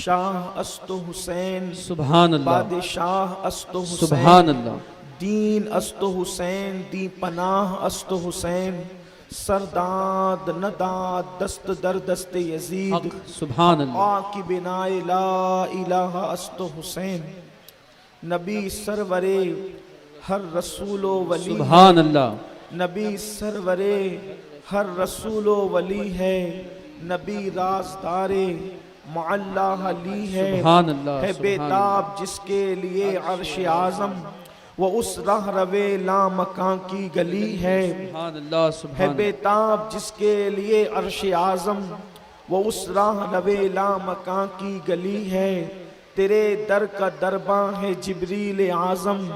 شاہ است حسین، سبحان اللہ، بادشاہ است حسین، سبحان اللہ، دین است حسین، دی پناہ است حسین، سرداد نداد دست در دست یزید، حق، سبحان اللہ، حقا کی بنائے لا الہ است حسین، نبی سرورے ہر رسول و ولی ہے، سبحان اللہ، نبی سرورے ہر رسول و ولی ہے، نبی رازدار معلا علی ہے، سبحان اللہ، ہے سبحان بیتاب جس کے لیے عرش اعظم، وہ اس راہ روے لامکاں کی گلی ہے، سبحان اللہ، ہے سبحان اللہ، بیتاب جس کے لیے عرش اعظم، وہ اس راہ روے لامکاں کی گلی ہے، تیرے در کا درباں ہے جبریل اعظم،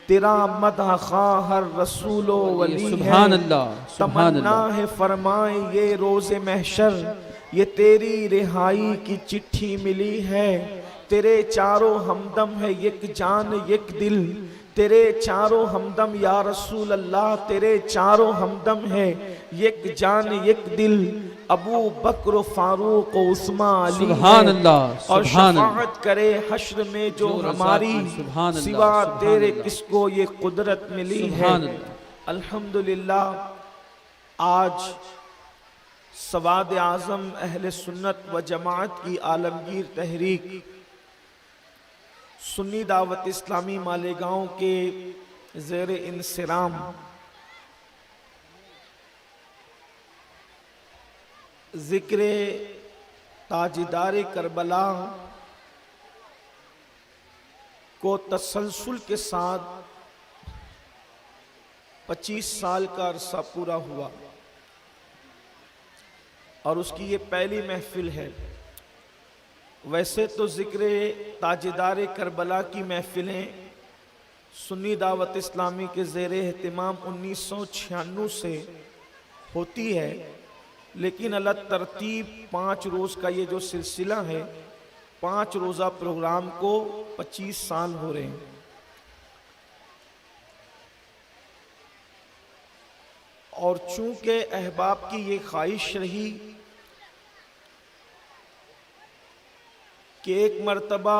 تیرا مدح خواہ ہر رسول و ولی ہے، سبحان اللہ، سبحان تمنا اللہ، ہے فرمائے یہ روز محشر، یہ تیری رہائی کی چٹھی ملی ہے، تیرے چاروں ہمدم ہے یک جان یک دل، تیرے چاروں ہمدم یا رسول اللہ، تیرے چاروں ہمدم ہے یک جان یک دل، ابو بکر و فاروق و عثمان علی سبحان ہے، اللہ، اور سبحان اللہ، شفاعت کرے حشر میں جو جو رضا ہماری، کی، سبحان اللہ، سوا سبحان تیرے اللہ، کس کو یہ قدرت ملی ہے۔ سبحان اللہ، الحمدللہ آج سواد اعظم اہل سنت و جماعت کی عالمگیر تحریک سنی دعوت اسلامی مالیگاؤں کے زیر انصرام ذکر تاجدار کربلا کو تسلسل کے ساتھ 25 سال کا عرصہ پورا ہوا اور اس کی یہ پہلی محفل ہے۔ ویسے تو ذکر تاجدار کربلا کی محفلیں سنی دعوت اسلامی کے زیر اہتمام 1996 سے ہوتی ہے، لیکن اللہ ترتیب 5 روز کا یہ جو سلسلہ ہے، 5 روزہ پروگرام کو 25 سال ہو رہے ہیں۔ اور چونکہ احباب کی یہ خواہش رہی کہ ایک مرتبہ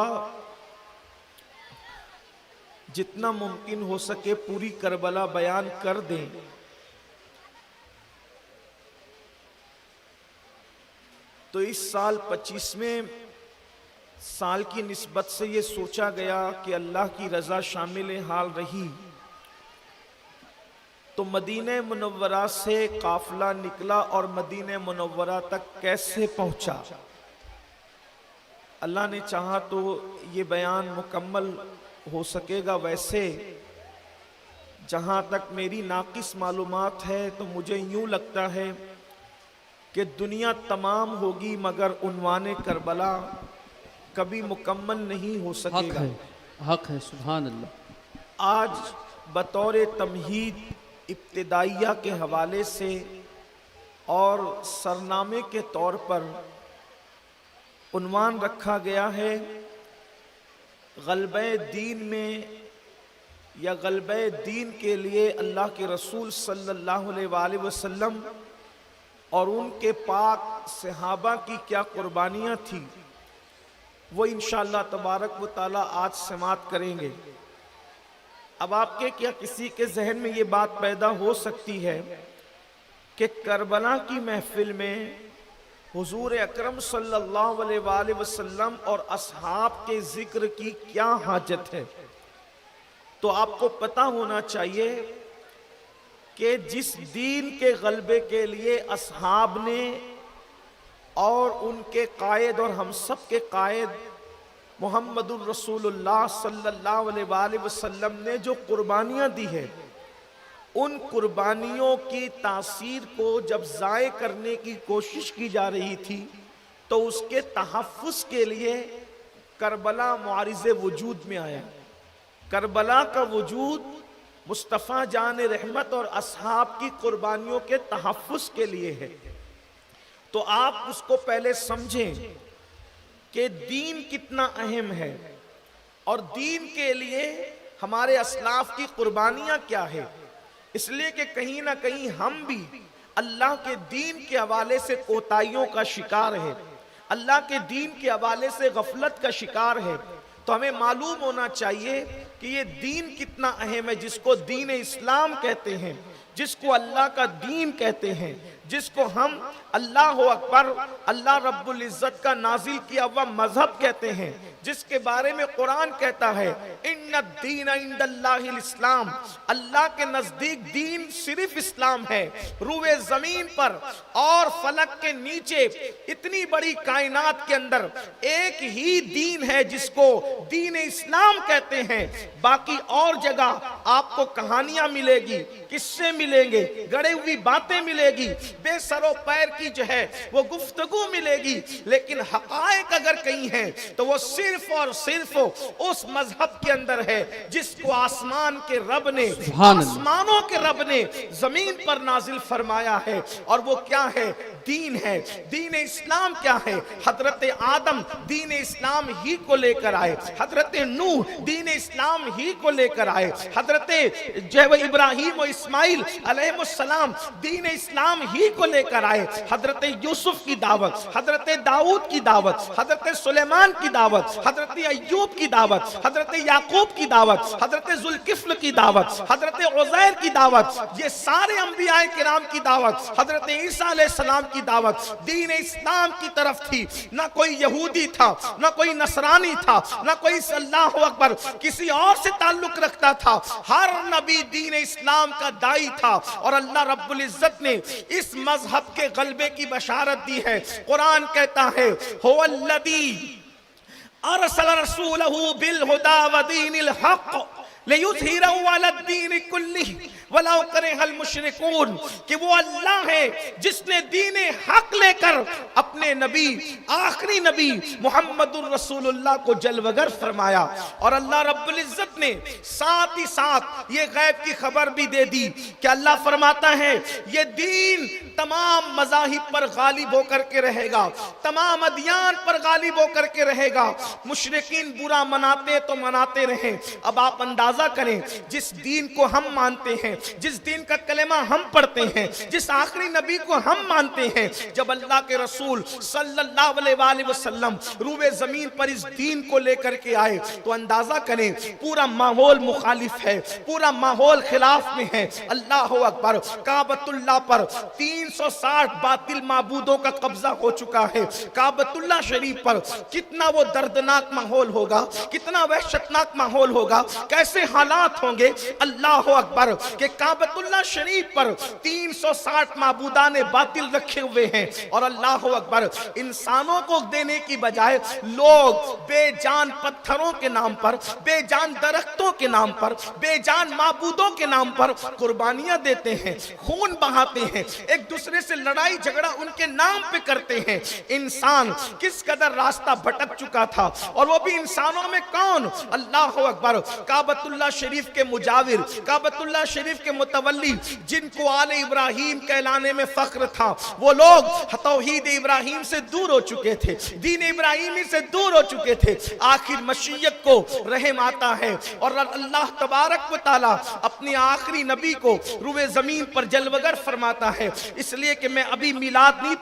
جتنا ممکن ہو سکے پوری کربلا بیان کر دیں، تو اس سال 25ویں سال کی نسبت سے یہ سوچا گیا کہ اللہ کی رضا شامل حال رہی تو مدینہ منورہ سے قافلہ نکلا اور مدینہ منورہ تک کیسے پہنچا۔ اللہ نے چاہا تو یہ بیان مکمل ہو سکے گا، ویسے جہاں تک میری ناقص معلومات ہے تو مجھے یوں لگتا ہے کہ دنیا تمام ہوگی مگر عنوان کربلا کبھی مکمل نہیں ہو سکے حق گا۔ ہے، حق ہے، سبحان اللہ، آج بطور تمہید ابتدائیہ کے حوالے سے اور سرنامے کے طور پر عنوان رکھا گیا ہے غلبہ دین میں یا غلبہ دین کے لیے اللہ کے رسول صلی اللہ علیہ وآلہ وسلم اور ان کے پاک صحابہ کی کیا قربانیاں تھیں، وہ انشاءاللہ تبارک و تعالی آج سماعت کریں گے۔ اب آپ کے کیا کسی کے ذہن میں یہ بات پیدا ہو سکتی ہے کہ کربلا کی محفل میں حضور اکرم صلی اللہ علیہ وآلہ وسلم اور اصحاب کے ذکر کی کیا حاجت ہے؟ تو آپ کو پتہ ہونا چاہیے کہ جس دین کے غلبے کے لیے اصحاب نے اور ان کے قائد اور ہم سب کے قائد محمد الرسول اللہ صلی اللہ علیہ وآلہ وسلم نے جو قربانیاں دی ہے، ان قربانیوں کی تاثیر کو جب ضائع کرنے کی کوشش کی جا رہی تھی تو اس کے تحفظ کے لیے کربلا معارض وجود میں آیا۔ کربلا کا وجود مصطفیٰ جان رحمت اور اصحاب کی قربانیوں کے تحفظ کے لیے ہے۔ تو آپ اس کو پہلے سمجھیں کہ دین کتنا اہم ہے اور دین کے لیے ہمارے اسلاف کی قربانیاں کیا ہے، اس لیے کہ کہیں نہ کہیں ہم بھی اللہ کے دین کے حوالے سے کوتاہیوں کا شکار ہے۔ اللہ کے دین کے حوالے سے غفلت کا شکار ہے، تو ہمیں معلوم ہونا چاہیے کہ یہ دین کتنا اہم ہے، جس کو دین اسلام کہتے ہیں، جس کو اللہ کا دین کہتے ہیں، جس کو ہم اللہ اکبر، اللہ رب العزت کا نازل کیا ہوا مذہب کہتے ہیں، جس کے بارے میں قرآن کہتا ہے ان الدین عند اللہ الاسلام، اللہ کے نزدیک دین صرف اسلام ہے۔ روئے زمین پر اور فلک کے نیچے اتنی بڑی کائنات کے اندر ایک ہی دین ہے جس کو دین اسلام کہتے ہیں۔ باقی اور جگہ آپ کو کہانیاں ملے گی، قصے ملیں گے، گڑے ہوئی باتیں ملے گی، بے سر و پیر کی جو ہے وہ گفتگو ملے گی، لیکن حقائق اگر کہیں ہیں تو وہ صرف اور صرف اس مذہب کے اندر ہے جس کو آسمان کے رب نے، آسمانوں کے رب نے زمین پر نازل فرمایا ہے، اور وہ کیا ہے؟ دین ہے۔ دین اسلام کیا ہے؟ حضرت آدم دین اسلام ہی کو لے کر آئے، حضرت نوح دین اسلام ہی کو لے کر آئے، حضرت ابراہیم و اسماعیل علیہ السلام دین اسلام ہی کو لے کر آئے، حضرت یوسف کی دعوت، حضرت داؤد کی دعوت، حضرت سلیمان کی دعوت، حضرت ایوب کی دعوت، حضرت یعقوب کی دعوت، حضرت ذوالکفل کی دعوت، حضرت عزیر کی دعوت، یہ سارے انبیاء کرام کی دعوت، حضرت عیسیٰ علیہ السلام کی دعوت دین اسلام کی طرف تھی۔ نہ کوئی یہودی تھا، نہ کوئی نصرانی تھا، نہ کوئی اللہ اکبر کسی اور سے تعلق رکھتا تھا، ہر نبی دین اسلام کا دائی تھا، اور اللہ رب العزت نے اس مذہب کے غلبے کی بشارت دی ہے۔ قرآن کہتا ہے هو الذی ارسل رسولہ بالہدی ودین الحق لیظہرہ علی الدین کلہ وَلَوْ كَرِهَ الْمُشْرِكُونَ، کہ وہ اللہ ہے جس نے دین حق لے کر اپنے نبی، آخری نبی محمد الرسول اللہ کو جلوگر فرمایا۔ اور اللہ رب العزت نے ساتھ ہی ساتھ یہ غیب کی خبر بھی دے دی کہ اللہ فرماتا ہے یہ دین تمام مذاہب پر غالب ہو کر کے رہے گا، تمام ادیان پر غالب ہو کر کے رہے گا۔ مشرکین برا مناتے تو مناتے رہیں، اب آپ اندازہ کریں جس دین کو ہم مانتے ہیں، جس دین کا کلمہ ہم پڑھتے ہیں، جس آخری نبی کو ہم مانتے ہیں، جب اللہ کے رسول صلی اللہ علیہ وآلہ وسلم روئے زمین پر اس دین کو لے کر کے آئے تو اندازہ کریں پورا ماحول مخالف ہے، پورا ماحول خلاف میں ہے۔ اللہ اکبر، کعبۃ اللہ پر 360 باطل معبودوں کا قبضہ ہو چکا ہے۔ کعبۃ اللہ شریف پر کتنا وہ دردناک ماحول ہوگا، کتنا وحشتناک ماحول ہوگا، کیسے حالات ہوں گے۔ اللہ اکبر کہ کعبۃ اللہ شریف پر 360 معبودان باطل رکھے ہوئے ہیں، اور اللہ اکبر انسانوں کو دینے کی بجائے لوگ بے جان پتھروں کے نام پر، بے جان درختوں کے نام پر، بے جان معبودوں کے نام پر قربانیاں دیتے ہیں، خون بہاتے ہیں، ایک دوسرے سے لڑائی جھگڑا ان کے نام پہ کرتے ہیں۔ انسان کس قدر راستہ بھٹک چکا تھا، اور وہ بھی انسانوں میں کون؟ اللہ اکبر، کعبۃ اللہ شریف کے مجاور، کعبۃ اللہ شریف کے متولی، جن کو آل ابراہیم کہلانے میں فخر تھا، وہ لوگ توحید ابراہیم سے دور ہو چکے تھے، دین ابراہیمی سے دور ہو چکے تھے۔ آخر مشیت کو رحم آتا ہے، اور اللہ تبارک و تعالی اپنی آخری نبی کو روئے زمین پر جلوگر فرماتا ہے۔ اس لیے کہ میں ابھی میلاد نہیں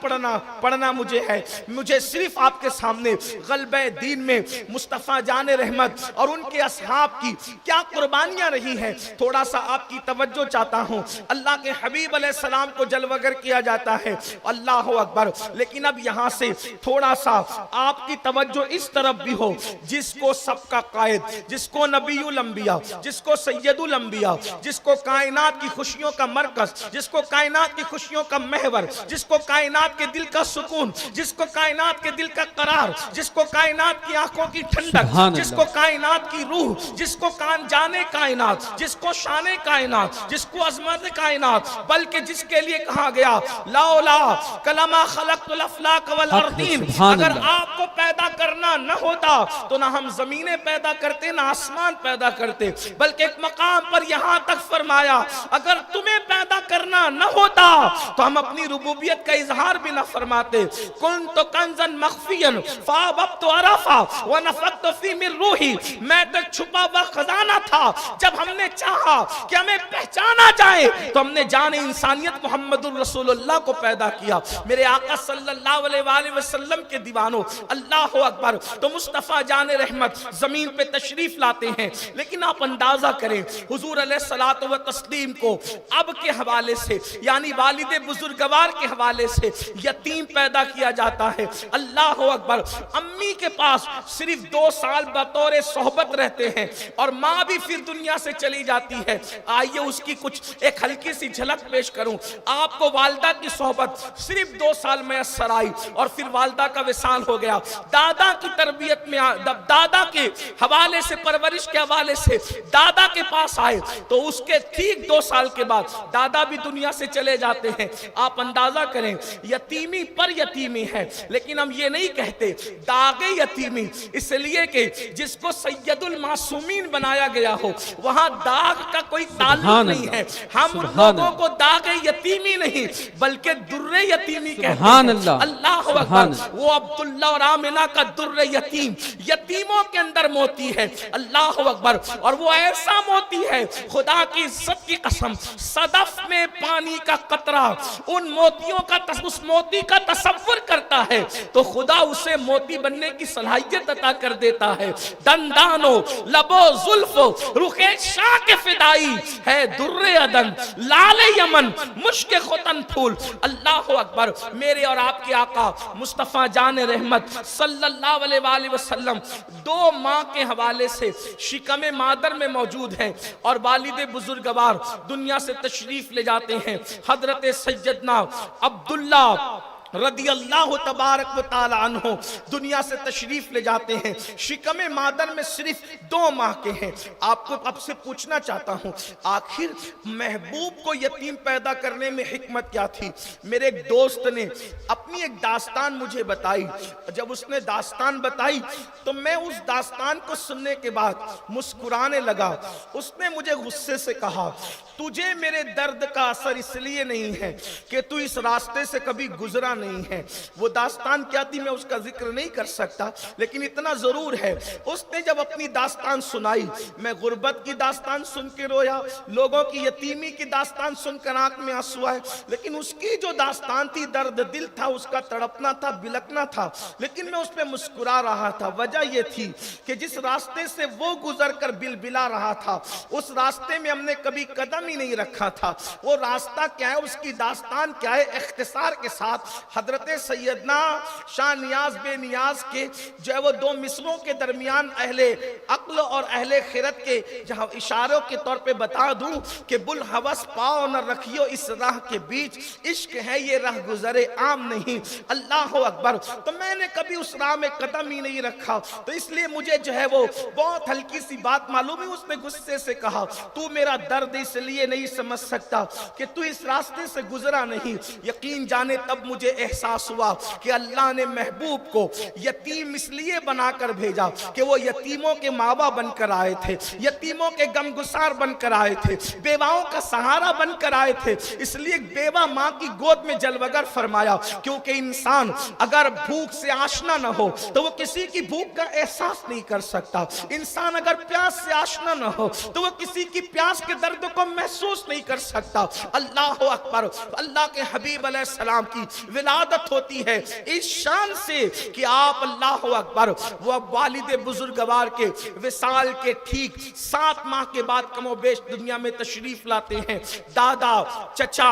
پڑھنا مجھے ہے، مجھے صرف آپ کے سامنے غلبہ دین میں مصطفیٰ جان رحمت اور ان کے اصحاب کی کیا قربانیاں رہی ہیں تھوڑا سا آپ کی توجہ چاہتا ہوں۔ اللہ کے حبیب علیہ السلام کو جلوگر کیا جاتا ہے، اللہ اکبر، لیکن اب یہاں سے تھوڑا سا آپ کی توجہ اس طرف بھی ہو، جس کو سب کا قائد، جس کو نبی الانبیاء، جس کو سید الانبیاء، جس کو کائنات کی خوشیوں کا مرکز، جس کو کائنات کی خوشیوں کا محور، جس کو کائنات کے دل کا سکون، جس کو کائنات کے دل کا قرار، جس کو کائنات کی آنکھوں کی ٹھنڈک، جس کو کائنات کی روح، جس کو جانے کائنات، جس کو شان کائنات، جس کو عظمت کائنات، بلکہ جس کے لیے کہا گیا لولا کلمہ خلقت الافلاک والارضین، اگر آپ کو پیدا کرنا نہ ہوتا تو نہ ہم زمینیں پیدا کرتے نہ آسمان پیدا کرتے، بلکہ ایک مقام پر یہاں تک فرمایا اگر تمہیں پیدا کرنا نہ ہوتا تو ہم اپنی ربوبیت کا اظہار بھی نہ فرماتے۔ کنت کنزا مخفیا فاحببت عرفا ونفخت فی من روحی، میں تک چھپا ہوا خزانہ تھا جب ہم نے چاہا کہ ہمیں پہچانا جائے تو ہم نے جان انسانیت محمد الرسول اللہ کو پیدا کیا۔ میرے آقا صلی اللہ علیہ وآلہ وسلم کے دیوانوں، اللہ اکبر، تو مصطفیٰ جان رحمت زمین پہ تشریف لاتے ہیں، لیکن آپ اندازہ کریں حضور علیہ الصلوۃ والتسلیم کو اب کے حوالے سے یعنی والد بزرگوار کے حوالے سے یتیم پیدا کیا جاتا ہے۔ اللہ اکبر، امی کے پاس صرف 2 سال بطور صحبت رہتے ہیں اور ماں بھی پھر دنیا سے چلی جاتی ہے۔ آئیے اس کی کچھ ایک ہلکی سی جھلک پیش کروں۔ آپ کو والدہ کی صحبت صرف 2 سال میسر آئی اور پھر والدہ کا وصال ہو گیا۔ دادا کی تربیت میں دادا کے حوالے سے، پرورش کے حوالے سے دادا کے پاس آئے تو اس کے ٹھیک 2 سال کے بعد دادا بھی دنیا سے چلے جاتے ہیں۔ آپ اندازہ کریں، یتیمی پر یتیمی ہے، لیکن ہم یہ نہیں کہتے داغ یتیمی، اس لیے کہ جس کو سید المعصومین بنایا گیا ہو وہاں داغ کا کوئی تعلق نہیں ہے۔ ہم لوگوں کو داغ یتیمی نہیں بلکہ در یتیمی کہتے ہیں۔ اللہ اکبر، وہ عبداللہ اور آمنہ کا در یتیم، یتیموں کے اندر موتی ہے۔ اللہ اکبر، اور وہ ایسا موتی ہے خدا کی عزت کی قسم، صدف میں پانی کا قطرہ ان موتیوں کا اس موتی کا تصور کرتا ہے تو خدا اسے موتی بننے کی صلاحیت عطا کر دیتا ہے۔ دندانو لبو زلفو رخ شاہ کے فدائی ہے در عدن لال یمن مشک ختن پھول۔ اللہ اکبر، میرے اور آپ کے آقا مصطفیٰ جان رحمت صلی اللہ علیہ وآلہ وسلم 2 ماں کے حوالے سے شکم مادر میں موجود ہیں اور والد بزرگوار دنیا سے تشریف لے جاتے ہیں۔ حضرت سیدنا عبداللہ رضی اللہ تبارک و تعالی عنہ دنیا سے تشریف لے جاتے ہیں، شکم مادر میں صرف 2 ماہ کے ہیں۔ آپ کو اب سے پوچھنا چاہتا ہوں، آخر محبوب کو یتیم پیدا کرنے میں حکمت کیا تھی؟ میرے ایک دوست نے اپنی ایک داستان مجھے بتائی۔ جب اس نے داستان بتائی تو میں اس داستان کو سننے کے بعد مسکرانے لگا۔ اس نے مجھے غصے سے کہا، تجھے میرے درد کا اثر اس لیے نہیں ہے کہ تو اس راستے سے کبھی گزرا نہیں ہے۔ وہ داستان کیا تھی میں اس کا ذکر نہیں کر سکتا، لیکن اتنا ضرور ہے اس نے جب اپنی داستان سنائی، میں غربت کی داستان سن کے رویا، لوگوں کی یتیمی کی داستان سن کر آنکھ میں آنسو آئے، لیکن اس کی جو داستان تھی درد دل تھا، اس کا تڑپنا تھا، بلکنا تھا، لیکن میں اس پہ مسکرا رہا تھا۔ وجہ یہ تھی کہ جس راستے سے وہ گزر کر بلبلا رہا تھا اس راستے میں ہم نے کبھی قدم ہی نہیں رکھا تھا۔ وہ راستہ کیا ہے، اس کی داستان کیا ہے، اختصار کے ساتھ حضرت سیدنا شاہ نیاز بے نیاز کے جو ہے وہ 2 مصروں کے درمیان اہل عقل اور اہل خیرت کے جہاں اشاروں کے طور پہ بتا دوں کہ بلحوث پاؤ نہ رکھیو اس راہ کے بیچ، عشق ہے یہ راہ گزرے عام نہیں۔ اللہ اکبر، تو میں نے کبھی اس راہ میں قدم ہی نہیں رکھا، تو اس لیے مجھے جو ہے وہ بہت ہلکی سی بات معلوم ہے۔ اس نے غصے سے کہا، تو میرا درد اس لیے نہیں سمجھ سکتا کہ تو اس راستے سے گزرا نہیں۔ یقین جانے تب مجھے احساس ہوا کہ اللہ نے محبوب کو یتیم اس لیے بنا کر بھیجا کہ وہ یتیموں کے ماوا بن کر آئے تھے، یتیموں کے غمگسار بن کر آئے تھے، بیواؤں کا سہارا بن کر آئے تھے۔ اس لیے بیوہ ماں کی گود میں جلوگر فرمایا، کیونکہ انسان اگر بھوک سے آشنا نہ ہو تو وہ کسی کی بھوک کا احساس نہیں کر سکتا، انسان اگر پیاس سے آشنا نہ ہو تو وہ کسی کی پیاس کے درد کو محسوس نہیں کر سکتا۔ اللہ اکبر، اللہ کے حبیب علیہ السلام کی ولادت ہوتی ہے اس شان سے کہ آپ اللہ اکبر وہ والد بزرگوار کے وصال کے ٹھیک 7 ماہ کے بعد کم و بیش دنیا میں تشریف لاتے ہیں۔ دادا چچا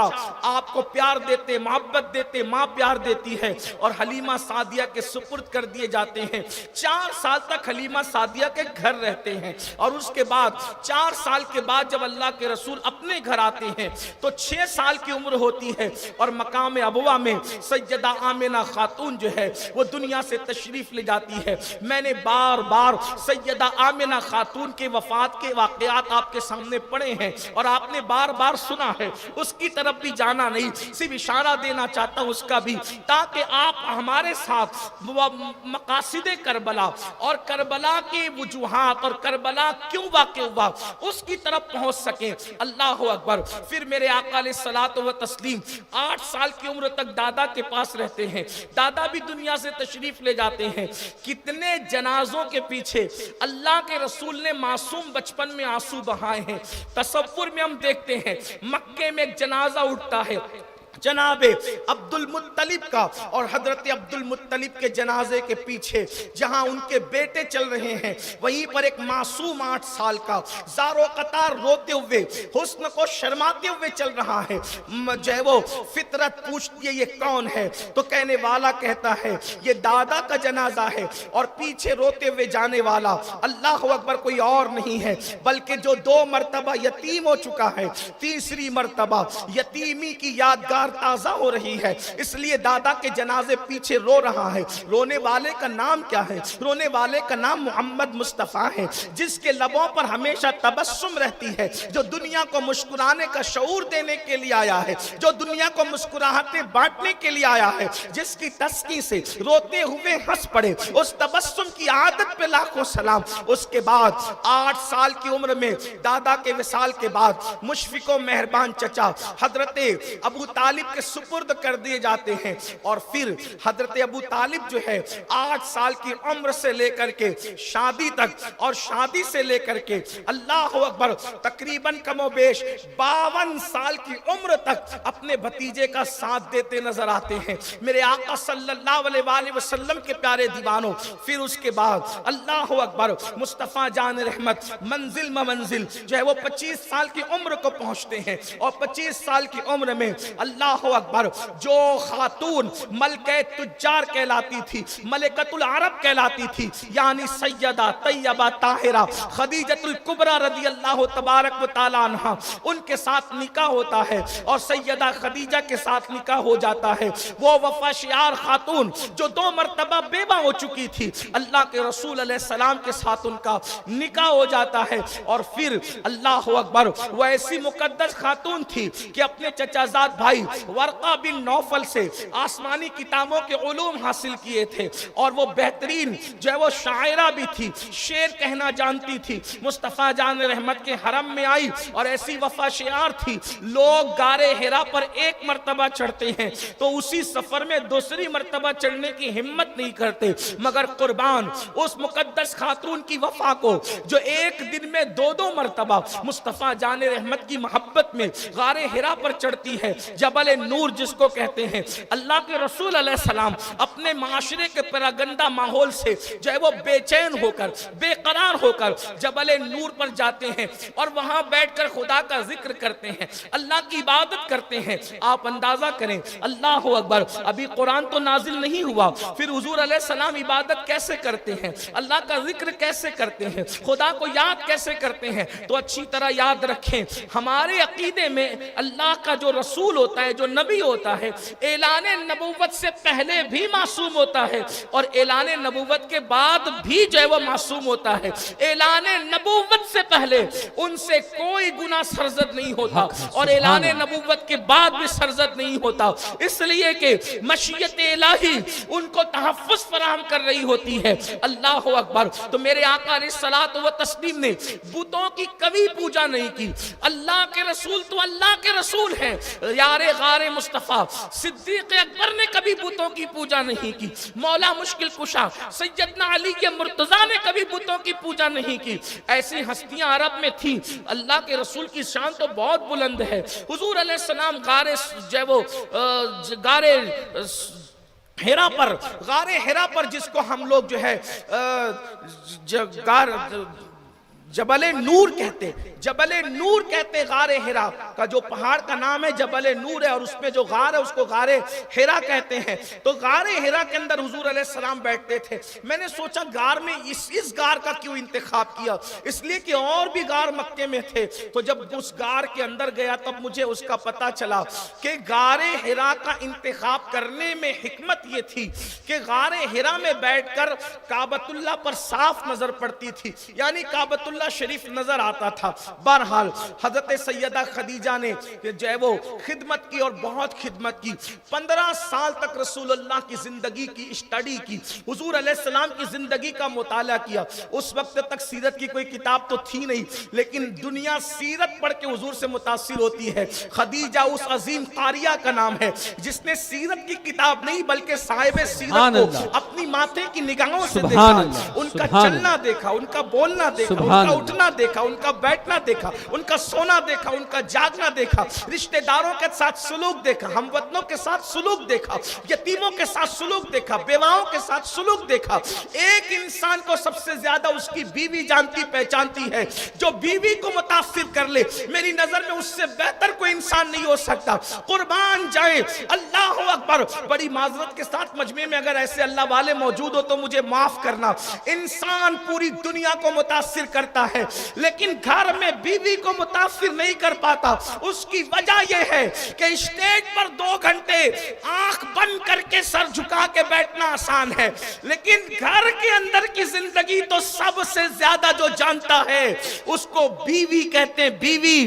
آپ کو پیار دیتے، محبت دیتے، ماں پیار دیتی ہے اور حلیمہ سعدیہ کے سپرد کر دیے جاتے ہیں۔ 4 سال تک حلیمہ سعدیہ کے گھر رہتے ہیں اور اس کے بعد 4 سال کے بعد جب اللہ کے رسول اپنے گھر آتے ہیں تو 6 سال کی عمر ہوتی ہے اور مقام ابوا میں سیدہ آمنہ خاتون جو ہے وہ دنیا سے تشریف لے جاتی ہے۔ میں نے بار بار سیدہ آمنہ خاتون کے وفات کے واقعات آپ کے سامنے پڑھے ہیں اور آپ نے بار بار سنا ہے، اس کی طرف بھی جانا نہیں، صرف اشارہ دینا چاہتا ہوں اس کا بھی، تاکہ آپ ہمارے ساتھ مقاصد کربلا اور کربلا کے وجوہات اور کربلا کیوں واقع ہوا اس کی طرف پہنچ سکیں۔ اللہ اکبر۔ پھر میرے آقا علیہ الصلوۃ والتسلیم 8 سال کی عمر تک دادا کے پاس رہتے ہیں، دادا بھی دنیا سے تشریف لے جاتے ہیں، کتنے جنازوں کے پیچھے اللہ کے رسول نے معصوم بچپن میں آنسو بہائے ہیں۔ تصور میں ہم دیکھتے ہیں مکے میں ایک جنازہ اٹھتا ہے جناب عبد المطلب کا، اور حضرت عبد المطلب کے جنازے کے پیچھے جہاں ان کے بیٹے چل رہے ہیں وہیں پر ایک معصوم 8 سال کا زار و قطار روتے ہوئے حسن کو شرماتے ہوئے چل رہا ہے۔ جو ہے وہ فطرت پوچھتی ہے یہ کون ہے؟ تو کہنے والا کہتا ہے یہ دادا کا جنازہ ہے، اور پیچھے روتے ہوئے جانے والا اللہ اکبر کوئی اور نہیں ہے بلکہ جو 2 مرتبہ یتیم ہو چکا ہے، تیسری مرتبہ یتیمی کی یادگار تازہ ہو رہی ہے، اس لیے دادا کے جنازے پیچھے رو رہا ہے۔ رونے والے کا نام کیا ہے؟ رونے والے کا نام محمد مصطفیٰ ہے، جس کے لبوں پر ہمیشہ تبسم رہتی ہے، جو دنیا کو مسکرانے کا شعور دینے کے لیے آیا ہے، جو دنیا کو مسکراہٹیں بانٹنے کے لیے آیا ہے، جس کی تسکی سے روتے ہوئے ہنس پڑے، اس تبسم کی عادت پہ لاکھوں سلام۔ اس کے بعد 8 سال کی عمر میں دادا کے وصال کے بعد مشفق و مہربان چچا حضرت ابو طالب کے سپرد کر دیے جاتے ہیں، اور پھر حضرت ابو طالب جو ہے 8 سال کی عمر سے لے کر کے شادی تک، اور شادی سے لے کر کے اللہ اکبر تقریباً کم و بیش 52 سال کی عمر تک اپنے بھتیجے کا ساتھ دیتے نظر آتے ہیں میرے آقا صلی اللہ علیہ وآلہ وسلم کے پیارے دیوانوں۔ پھر اس کے بعد اللہ اکبر مصطفیٰ جان رحمت منزل منزل جو ہے وہ 25 سال کی عمر کو پہنچتے ہیں، اور 25 سال کی عمر میں اللہ اکبر جو خاتون ملکہ تجار کہلاتی تھی، ملکۃ العرب کہلاتی تھی، یعنی سیدہ طیبہ طاہرہ خدیجۃ الکبریٰ رضی اللہ تبارک و تعالیٰ عنہ، ان کے ساتھ نکاح ہوتا ہے، اور سیدہ خدیجہ کے ساتھ نکاح ہو جاتا ہے۔ وہ وفا شعار خاتون جو 2 مرتبہ بیوہ ہو چکی تھی، اللہ کے رسول علیہ السلام کے ساتھ ان کا نکاح ہو جاتا ہے، اور پھر اللہ اکبر وہ ایسی مقدس خاتون تھی کہ اپنے چچا زاد بھائی ورقہ بن نوفل سے آسمانی کتابوں کے علوم حاصل کیے تھے، اور وہ بہترین جو ہے وہ شاعرہ بھی تھی، شعر کہنا جانتی تھی۔ مصطفیٰ جان رحمت کے حرم میں آئی اور ایسی وفا شعار تھی، لوگ غار حرا پر 1 مرتبہ چڑھتے ہیں تو اسی سفر میں دوسری مرتبہ چڑھنے کی ہمت نہیں کرتے، مگر قربان اس مقدس خاتون کی وفا کو جو ایک دن میں 2 مرتبہ مصطفیٰ جان رحمت کی محبت میں غار حرا پر چڑھتی ہے، جبل نور جس کو کہتے ہیں۔ اللہ کے رسول علیہ السلام اپنے معاشرے کے پراگندہ ماحول سے جو ہے وہ بے چین ہو کر، بے قرار ہو کر جبل نور پر جاتے ہیں، اور وہاں بیٹھ کر خدا کا ذکر کرتے ہیں، اللہ کی عبادت کرتے ہیں۔ آپ اندازہ کریں اللہ اکبر، ابھی قرآن تو نازل نہیں ہوا، پھر حضور علیہ السلام عبادت کیسے کرتے ہیں، اللہ کا ذکر کیسے کرتے ہیں، خدا کو یاد کیسے کرتے ہیں؟ تو اچھی طرح یاد رکھیں، ہمارے عقیدے میں اللہ کا جو رسول ہوتا ہے، جو نبی ہوتا ہے، اعلان نبوت سے پہلے بھی معصوم ہوتا ہے، اور اعلان نبوت کے بعد بھی جو ہے وہ معصوم ہوتا ہے۔ اعلان نبوت سے پہلے ان سے کوئی گناہ سرزد نہیں ہوتا، اور اعلان نبوت کے بعد بھی سرزد نہیں ہوتا، اس لیے کہ مشیت الہی ان کو تحفظ فراہم کر رہی ہوتی ہے۔ اللہ اکبر۔ تو میرے آقا علیہ الصلوۃ والتسلیم نے بتوں کی کبھی پوجا نہیں کی۔ اللہ کے رسول تو اللہ کے رسول ہیں، یار غار مصطفیٰ صدیق اکبر نے کبھی بتوں کی پوجا نہیں کی، مولا مشکل کشا سیدنا علی مرتضیٰ نے کبھی بتوں کی پوجا نہیں کی۔ ایسی ہستیاں عرب میں تھیں۔ اللہ کے رسول کی شان تو بہت بلند ہے۔ حضور علیہ السلام غار حرا پر جس کو ہم لوگ جو ہے جبل نور کہتے، جبل نور کہتے، غار حرا کا جو پہاڑ کا نام ہے جبل نور ہے، اور اس میں جو غار ہے اس کو غار حرا کہتے ہیں۔ تو غار حرا کے اندر حضور علیہ السلام بیٹھتے تھے۔ میں نے سوچا غار میں اس غار کا کیوں انتخاب کیا؟ اس لیے کہ اور بھی غار مکے میں تھے۔ تو جب اس غار کے اندر گیا تب مجھے اس کا پتہ چلا کہ غار حرا کا انتخاب کرنے میں حکمت یہ تھی کہ غار حرا میں بیٹھ کر کعبۃ اللہ پر صاف نظر پڑتی تھی، یعنی کعبۃ اللہ اللہ شریف نظر آتا تھا۔ بہرحال حضرت سیدہ خدیجہ نے جو ہے وہ خدمت کی اور بہت خدمت کی۔ 15 سال تک رسول اللہ کی زندگی کی اسٹڈی کی، حضور علیہ السلام کی زندگی کا مطالعہ کیا۔ اس وقت تک سیرت کی کوئی کتاب تو تھی نہیں، لیکن دنیا سیرت پڑھ کے حضور سے متاثر ہوتی ہے۔ خدیجہ اس عظیم قاریہ کا نام ہے جس نے سیرت کی کتاب نہیں بلکہ صاحب سیرت کو اپنی ماتھے کی نگاہوں سے دیکھا، ان کا چلنا دیکھا، ان کا بولنا دیکھا، ان کا اٹھنا دیکھا، ان کا بیٹھنا دیکھا، ان کا سونا دیکھا، ان کا جاگنا دیکھا، رشتہ داروں کے ساتھ سلوک دیکھا، ہم وطنوں کے ساتھ سلوک دیکھا، یتیموں کے ساتھ سلوک دیکھا، بیواؤں کے ساتھ سلوک دیکھا۔ ایک انسان کو سب سے زیادہ اس کی بیوی جانتی پہچانتی ہے، جو بیوی کو متاثر کر لے میری نظر میں اس سے بہتر کوئی انسان نہیں ہو سکتا۔ قربان جائیں، اللہ اکبر۔ بڑی معذرت کے ساتھ مجمع میں اگر ایسے اللہ والے موجود ہو تو مجھے معاف کرنا۔ انسان پوری دنیا کو متاثر کرتا ہے لیکن گھر میں بیوی کو متاثر نہیں کر پاتا۔ اس کی وجہ یہ ہے کہ اسٹیج پر 2 گھنٹے آنکھ بند کر کے سر جھکا کے بیٹھنا آسان ہے، لیکن گھر کے اندر کی زندگی تو سب سے زیادہ جو جانتا ہے اس کو بیوی کہتے ہیں۔ بیوی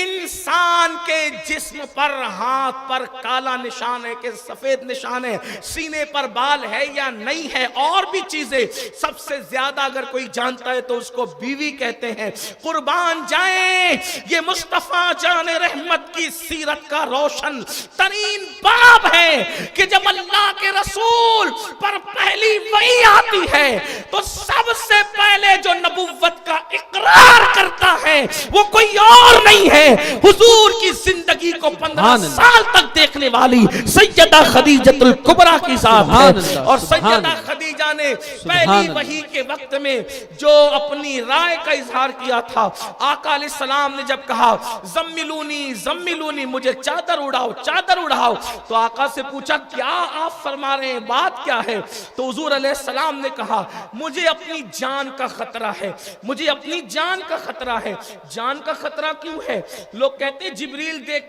انسان کے جسم پر ہاتھ پر کالا نشان ہے کہ سفید نشان ہے، سینے پر بال ہے یا نہیں ہے، اور بھی چیزیں سب سے زیادہ اگر کوئی جانتا ہے تو اس کو بیوی کہتے ہیں۔ قربان جائیں، یہ مصطفیٰ جان رحمت کی سیرت کا روشن ترین باب ہے کہ جب اللہ کے رسول پر پہلی وحی آتی ہے تو سب سے پہلے جو نبوت کا اقرار کرتا ہے وہ کوئی اور نہیں ہے، حضور کی زندگی کو 15 سال تک دیکھنے والی سیدہ خدیجۃ الکبریٰ کی ذات ہے۔ اور سیدہ خدیجہ نے پہلی وحی کے وقت میں جو اپنی رائے کا اظہار کیا تھا، آقا علیہ السلام نے جب کہا زملونی زملونی، مجھے چادر اڑاؤ چادر اڑاؤ، تو آقا سے پوچھا کیا آپ فرما رہے ہیں، بات کیا ہے؟ تو حضور علیہ السلام نے کہا مجھے اپنی جان کا خطرہ ہے، مجھے اپنی جان کا خطرہ ہے۔ جان کا خطرہ کیوں ہے؟ لوگ کہتے ہیں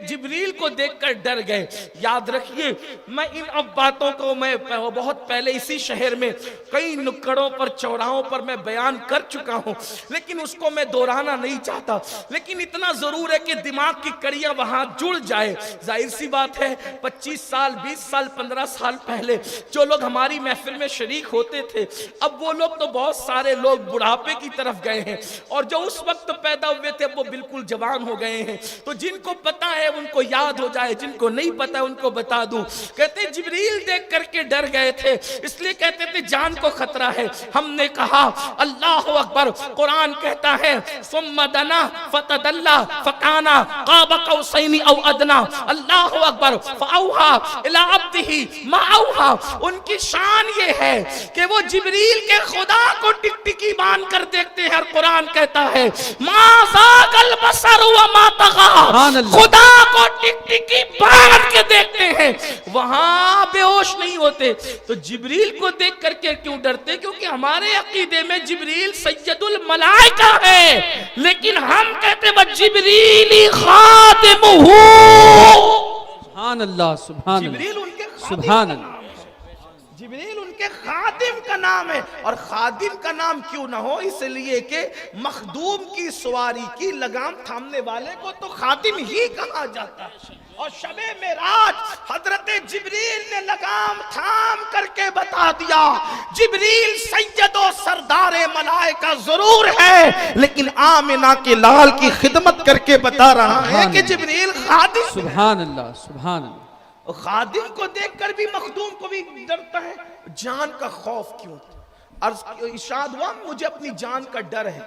جبریل کو دیکھ کر ڈر گئے۔ یاد رکھیے، میں ان اب باتوں کو میں بہت پہلے اسی شہر میں کئی نکڑوں پر چوراہوں پر میں بیان کر چکا ہوں، لیکن اس کو میں دہرانا نہیں چاہتا، لیکن اتنا ضرور ہے کہ دماغ کی کڑیاں وہاں جڑ جائے۔ ظاہر سی بات ہے 25 سال 20 سال 15 سال پہلے جو لوگ ہماری محفل میں شریک ہوتے تھے، اب وہ لوگ تو بہت سارے لوگ بڑھاپے کی طرف گئے ہیں، اور جو اس وقت پیدا ہوئے تھے وہ بالکل جوان ہو گئے ہیں۔ تو جن کو پتا ہے ان کو یاد ہو جائے، جن کو نہیں پتا ہے ان کو بتا دوں۔ کہتے ہیں جبریل دیکھ کر کے ڈر گئے تھے، اس لیے کہتے تھے جان کو خطرہ ہے۔ ہم نے کہا اللہ اکبر، قرآن کہتا ہے ثم دنا فتدلی فکان قاب قوسین او ادنی، اللہ اکبر، فاوحی الی عبدہ ما اوحی۔ ان کی شان یہ ہے کہ وہ جبریل کے خدا کو ٹکٹکی باندھ کر دیکھتے ہیں، اور قرآن کہتا ہے ما ذاق البصر وما طغی، خدا کو ٹکٹکی باندھ کے دیکھتے ہیں، وہاں بے ہوش نہیں ہوتے۔ تو جبریل کو دیکھ کر کے کیوں ڈرتے؟ کیونکہ ہمارے عقیدے میں جبریل سید الملائکہ ہے، لیکن ہم کہتے ہیں جبریل خادمہ، سبحان اللہ سبحان جبریل اللہ ان کے سبحان اللہ۔ جبریل ان کے خادم کا نام ہے، اور خادم کا نام کیوں نہ ہو؟ اس لیے کہ مخدوم کی سواری کی لگام تھامنے والے کو تو خادم ہی کہا جاتا ہے۔ اور شب معراج حضرت جبریل نے لگام تھام کر کے بتا دیا جبریل سید و سردار ملائکہ ضرور ہے، لیکن آمنہ کے لال کی خدمت کر کے بتا رہا ہے کہ جبریل خادم۔ سبحان اللہ سبحان اللہ۔ خادم کو دیکھ کر بھی مخدوم کو بھی ڈرتا ہے۔ جان کا خوف کیوں؟ ارشاد ہوا مجھے اپنی جان کا ڈر ہے۔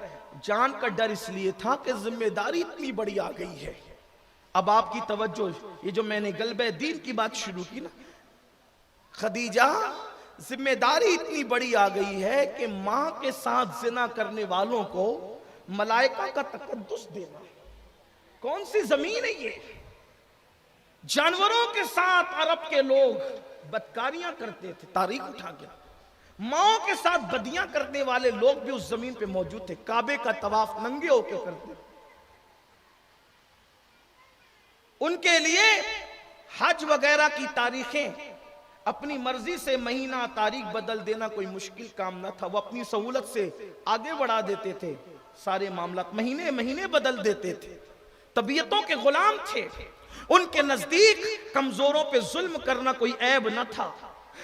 جان کا ڈر اس لیے تھا کہ ذمہ داری اتنی بڑی آ گئی ہے۔ اب آپ کی توجہ، یہ جو میں نے غلبہ دین کی بات شروع کی نا، خدیجہ، ذمہ داری اتنی بڑی آ گئی ہے کہ ماں کے ساتھ زنا کرنے والوں کو ملائکہ کا تقدس دینا۔ کون سی زمین ہے یہ؟ جانوروں کے ساتھ عرب کے لوگ بدکاریاں کرتے تھے، تاریخ اٹھا گیا۔ ماں کے ساتھ بدیاں کرنے والے لوگ بھی اس زمین پہ موجود تھے، کعبے کا طواف ننگے ہو کے کرتے تھے۔ ان کے لیے حج وغیرہ کی تاریخیں اپنی مرضی سے مہینہ تاریخ بدل دینا کوئی مشکل کام نہ تھا، وہ اپنی سہولت سے آگے بڑھا دیتے تھے۔ سارے معاملات مہینے مہینے بدل دیتے تھے، طبیعتوں کے غلام تھے، ان کے نزدیک کمزوروں پہ ظلم کرنا کوئی عیب نہ تھا،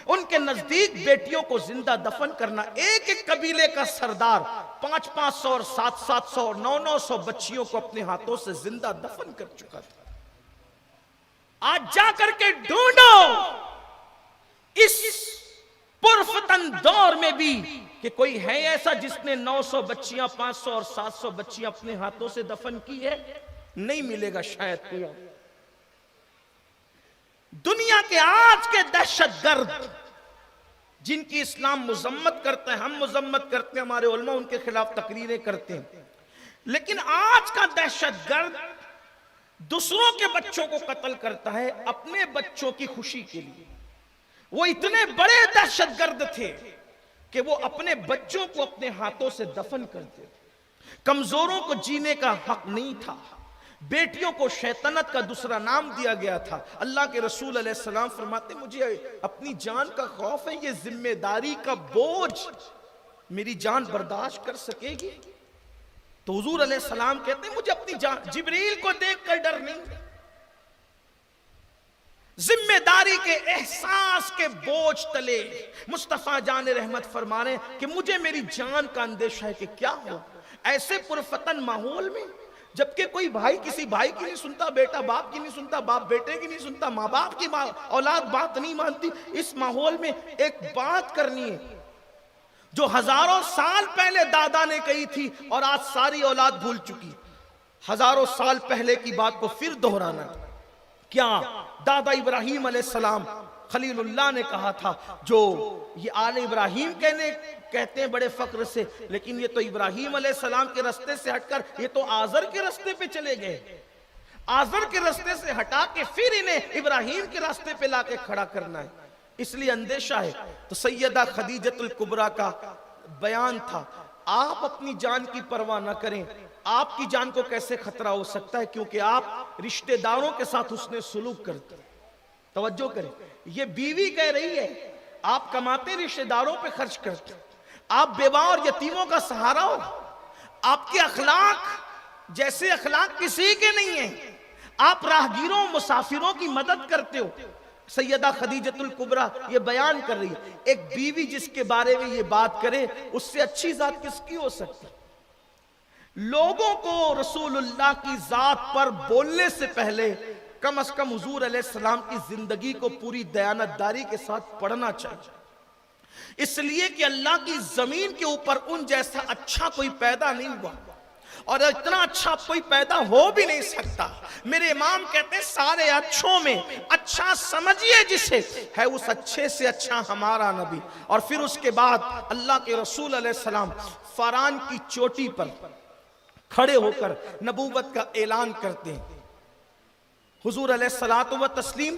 ان کے نزدیک بیٹیوں کو زندہ دفن کرنا، ایک ایک قبیلے کا سردار 500 اور 700 اور 900 بچیوں کو اپنے ہاتھوں سے زندہ دفن کر چکا تھا۔ آج جا کر کے ڈھونڈو اس پرفتن دور میں بھی کہ کوئی ہے ایسا جس نے 900 بچیاں 500 اور 700 بچیاں اپنے ہاتھوں سے دفن کی ہے؟ نہیں ملے گا شاید کوئی۔ دنیا کے آج کے دہشت گرد جن کی اسلام مذمت کرتا ہے، ہم مذمت کرتے ہیں، ہمارے علماء ان کے خلاف تقریریں کرتے ہیں، لیکن آج کا دہشت گرد دوسروں کے بچوں کو قتل کرتا ہے اپنے بچوں کی خوشی کے لیے۔ وہ اتنے بڑے دہشت گرد تھے کہ وہ اپنے بچوں کو اپنے ہاتھوں سے دفن کرتے تھے۔ کمزوروں کو جینے کا حق نہیں تھا، بیٹیوں کو شیطنت کا دوسرا نام دیا گیا تھا۔ اللہ کے رسول علیہ السلام فرماتے مجھے اپنی جان کا خوف ہے، یہ ذمہ داری کا بوجھ میری جان برداشت کر سکے گی؟ تو حضور علیہ السلام کہتے ہیں مجھے اپنی جان، جبریل کو دیکھ کر ڈر نہیں، ذمہ داری کے احساس کے بوجھ تلے مصطفیٰ جان رحمت فرما رہے ہیں کہ مجھے میری جان کا اندیشہ ہے کہ کیا ہو ایسے پرفتن ماحول میں، جبکہ کوئی بھائی کسی بھائی کی نہیں سنتا، بیٹا باپ کی نہیں سنتا، باپ بیٹے کی نہیں سنتا، ماں باپ کی اولاد بات نہیں مانتی۔ اس ماحول میں ایک بات کرنی ہے جو ہزاروں سال پہلے دادا نے کہی تھی اور آج ساری اولاد بھول چکی، ہزاروں سال پہلے کی بات کو پھر دہرانا۔ کیا دادا ابراہیم علیہ السلام خلیل اللہ نے کہا تھا، جو یہ آل ابراہیم کہتے ہیں بڑے فخر سے، لیکن یہ تو ابراہیم علیہ السلام کے رستے سے ہٹ کر یہ تو آزر کے رستے پہ چلے گئے، آزر کے رستے سے ہٹا کے پھر انہیں ابراہیم کے راستے پہ لا کے کھڑا کرنا ہے، اس لیے اندیشہ ہے۔ تو سیدہ خدیجۃ الکبریٰ کا بیان تھا، آپ اپنی جان کی پرواہ نہ کریں، آپ کی جان کو کیسے خطرہ ہو سکتا ہے، کیونکہ آپ رشتہ داروں کے ساتھ حسن سلوک کرتے ہیں۔ توجہ کریں، یہ بیوی کہہ رہی ہے آپ کماتے رشتہ داروں پہ خرچ کرتے، آپ بیواں اور یتیموں کا سہارا ہو، آپ کے اخلاق جیسے اخلاق کسی کے نہیں ہیں، آپ راہگیروں مسافروں کی مدد کرتے ہو۔ سیدہ خدیجۃ الکبریٰ یہ بیان کر رہی ہے، ایک بیوی جس کے بارے میں یہ بات کرے اس سے اچھی ذات کس کی ہو سکتی؟ لوگوں کو رسول اللہ کی ذات پر بولنے سے پہلے کم از کم حضور علیہ السلام کی زندگی کو پوری دیانتداری کے ساتھ پڑھنا چاہیے، اس لیے کہ اللہ کی زمین کے اوپر ان جیسا اچھا کوئی پیدا نہیں ہوا، اور اتنا اچھا کوئی پیدا ہو بھی نہیں سکتا۔ میرے امام کہتے ہیں سارے اچھوں میں اچھا سمجھیے جسے ہے اس اچھے سے اچھا ہمارا نبی۔ اور پھر اس کے بعد اللہ کے رسول علیہ السلام فاران کی چوٹی پر کھڑے ہو کر نبوت کا اعلان کرتے ہیں۔ حضور علیہ الصلوۃ والتسلیم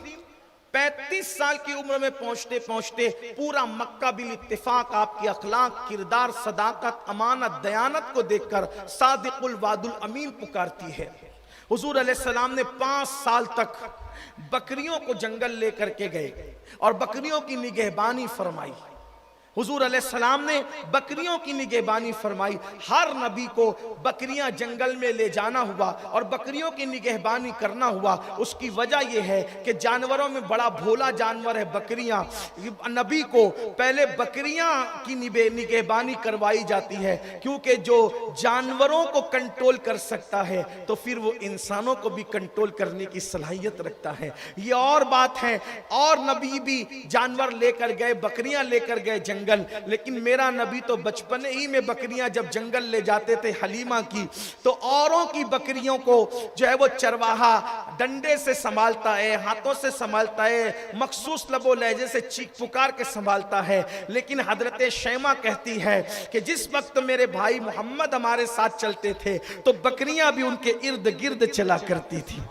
35 سال کی عمر میں پہنچتے پہنچتے پورا مکہ بالاتفاق آپ کی اخلاق، کردار، صداقت، امانت، دیانت کو دیکھ کر صادق الوعد الامین پکارتی ہے۔ حضور علیہ السلام نے 5 سال تک بکریوں کو جنگل لے کر کے گئے اور بکریوں کی نگہبانی فرمائی۔ حضور علیہ السلام نے بکریوں کی نگہبانی فرمائی۔ ہر نبی کو بکریاں جنگل میں لے جانا ہوا اور بکریوں کی نگہبانی کرنا ہوا۔ اس کی وجہ یہ ہے کہ جانوروں میں بڑا بھولا جانور ہے بکریاں، نبی کو پہلے بکریاں کی نگہبانی کروائی جاتی ہے، کیونکہ جو جانوروں کو کنٹرول کر سکتا ہے تو پھر وہ انسانوں کو بھی کنٹرول کرنے کی صلاحیت رکھتا ہے۔ یہ اور بات ہے، اور نبی بھی جانور لے کر گئے، بکریاں لے کر گئے جنگل، لیکن میرا نبی تو بچپنے ہی میں بکریاں جب جنگل لے جاتے تھے حلیمہ کی، تو اوروں کی بکریوں کو جو ہے وہ چرواہا ڈنڈے سے سنبھالتا ہے، ہاتھوں سے سنبھالتا ہے، مخصوص لب و لہجے سے چیخ پکار کے سنبھالتا ہے۔ لیکن حضرت شیمہ کہتی ہے کہ جس وقت میرے بھائی محمد ہمارے ساتھ چلتے تھے تو بکریاں بھی ان کے ارد گرد چلا کرتی تھی۔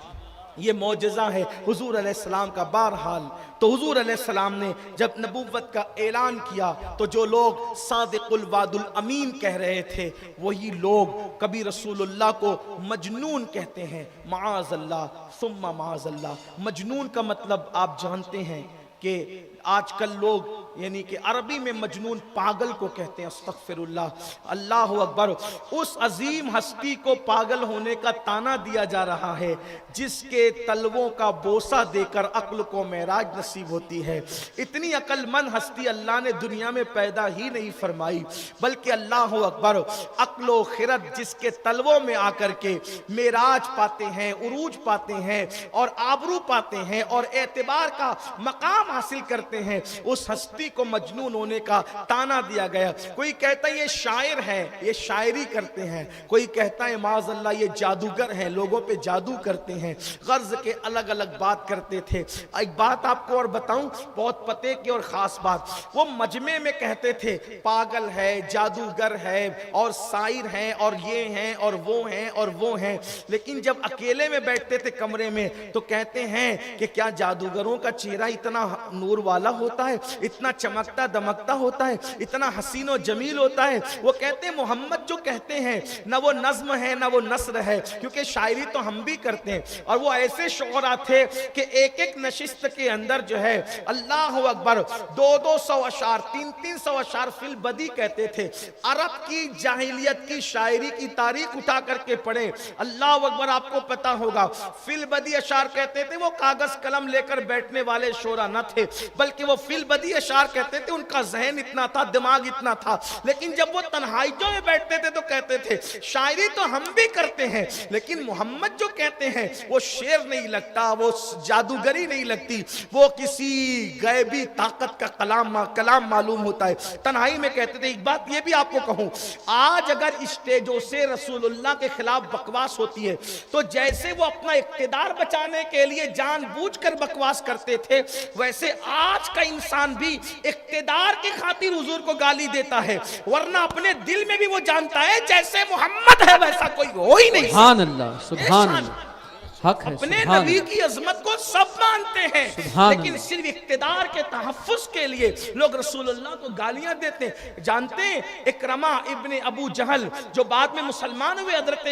یہ معجزہ ہے حضور علیہ السلام کا۔ بہرحال تو حضور علیہ السلام نے جب نبوت کا اعلان کیا تو جو لوگ صادق الوعد الامین کہہ رہے تھے وہی لوگ کبھی رسول اللہ کو مجنون کہتے ہیں۔ معاذ اللہ ثم معاذ اللہ۔ مجنون کا مطلب آپ جانتے ہیں کہ آج کل لوگ یعنی کہ عربی میں مجنون پاگل کو کہتے ہیں، استغفر اللہ، اللہ اکبر، اس عظیم ہستی کو پاگل ہونے کا طعنہ دیا جا رہا ہے جس کے تلووں کا بوسہ دے کر عقل کو معراج نصیب ہوتی ہے۔ اتنی عقل مند ہستی اللہ نے دنیا میں پیدا ہی نہیں فرمائی، بلکہ اللہ اکبر عقل و خرد جس کے تلووں میں آ کر کے معراج پاتے ہیں، عروج پاتے ہیں اور آبرو پاتے ہیں اور اعتبار کا مقام حاصل کرتے ہیں، اس ہستی کو مجنون ہونے کا طعنہ دیا گیا۔ کوئی کہتا ہے یہ شاعر ہے، یہ شاعری کرتے ہیں، کوئی کہتا ہے معاذ اللہ یہ جادوگر ہیں، لوگوں پہ جادو کرتے ہیں، غرض کے الگ الگ بات کرتے تھے۔ ایک بات آپ کو اور بتاؤں، بہت پتے کی اور خاص بات، وہ مجمع میں کہتے تھے پاگل ہے، جادوگر ہے اور سائر ہیں اور یہ ہیں اور وہ ہیں اور وہ ہیں، لیکن جب اکیلے میں بیٹھتے تھے کمرے میں تو کہتے ہیں کہ کیا جادوگروں کا چہرہ اتنا نور والا ہوتا ہے، اتنا چمکتا دمکتا ہوتا ہے، اتنا حسین و جمیل ہوتا ہے؟ وہ کہتے ہیں محمد جو کہتے ہیں نہ وہ نظم ہے نہ وہ نثر ہے، کیونکہ شاعری تو ہم بھی کرتے ہیں، اور وہ ایسے شعراء تھے کہ ایک ایک نشست کے اندر جو ہے اللہ اکبر 200 اشعار 300 اشعار فی البدی کہتے تھے۔ عرب کی جاہلیت کی شاعری کی تاریخ اٹھا کر کے پڑھیں، اللہ اکبر، آپ کو پتا ہوگا فی البدی اشعار کہتے تھے، وہ کاغذ قلم لے کر بیٹھنے والے شعراء نہ تھے، بلکہ وہ فی البدی اشعار کہتے تھے، ان کا ذہن اتنا تھا، دماغ اتنا تھا، لیکن جب وہ تنہائیوں میں بیٹھتے تھے تو کہتے تھے شاعری تو ہم بھی کرتے ہیں، لیکن محمد جو کہتے ہیں وہ شعر نہیں لگتا، وہ جادوگری نہیں لگتی، وہ کسی غیبی طاقت کا کلام معلوم ہوتا ہے۔ تنہائی میں کہتے تھے۔ ایک بات یہ بھی آپ کو کہوں، آج اگر اسٹیجوں سے رسول اللہ کے خلاف بکواس ہوتی ہے تو جیسے وہ اپنا اقتدار بچانے کے لیے جان بوجھ کر بکواس کرتے تھے، ویسے آج کا انسان بھی اقتدار کی خاطر حضور کو گالی دیتا ہے، ورنہ اپنے دل میں بھی وہ جانتا ہے جیسے محمد ہے ویسا کوئی ہو ہی نہیں۔ سبحان اللہ، سبحان اللہ، حق ہے، اپنے سبحان نبی اللہ، کی عظمت کو سب مانتے ہیں، سبحان لیکن اللہ۔ صرف اقتدار کے تحفظ کے لیے لوگ رسول اللہ کو گالیاں دیتے ہیں۔ جانتے ہیں اکرمہ ابن ابو جہل جو بعد میں مسلمان ہوئے، حضرت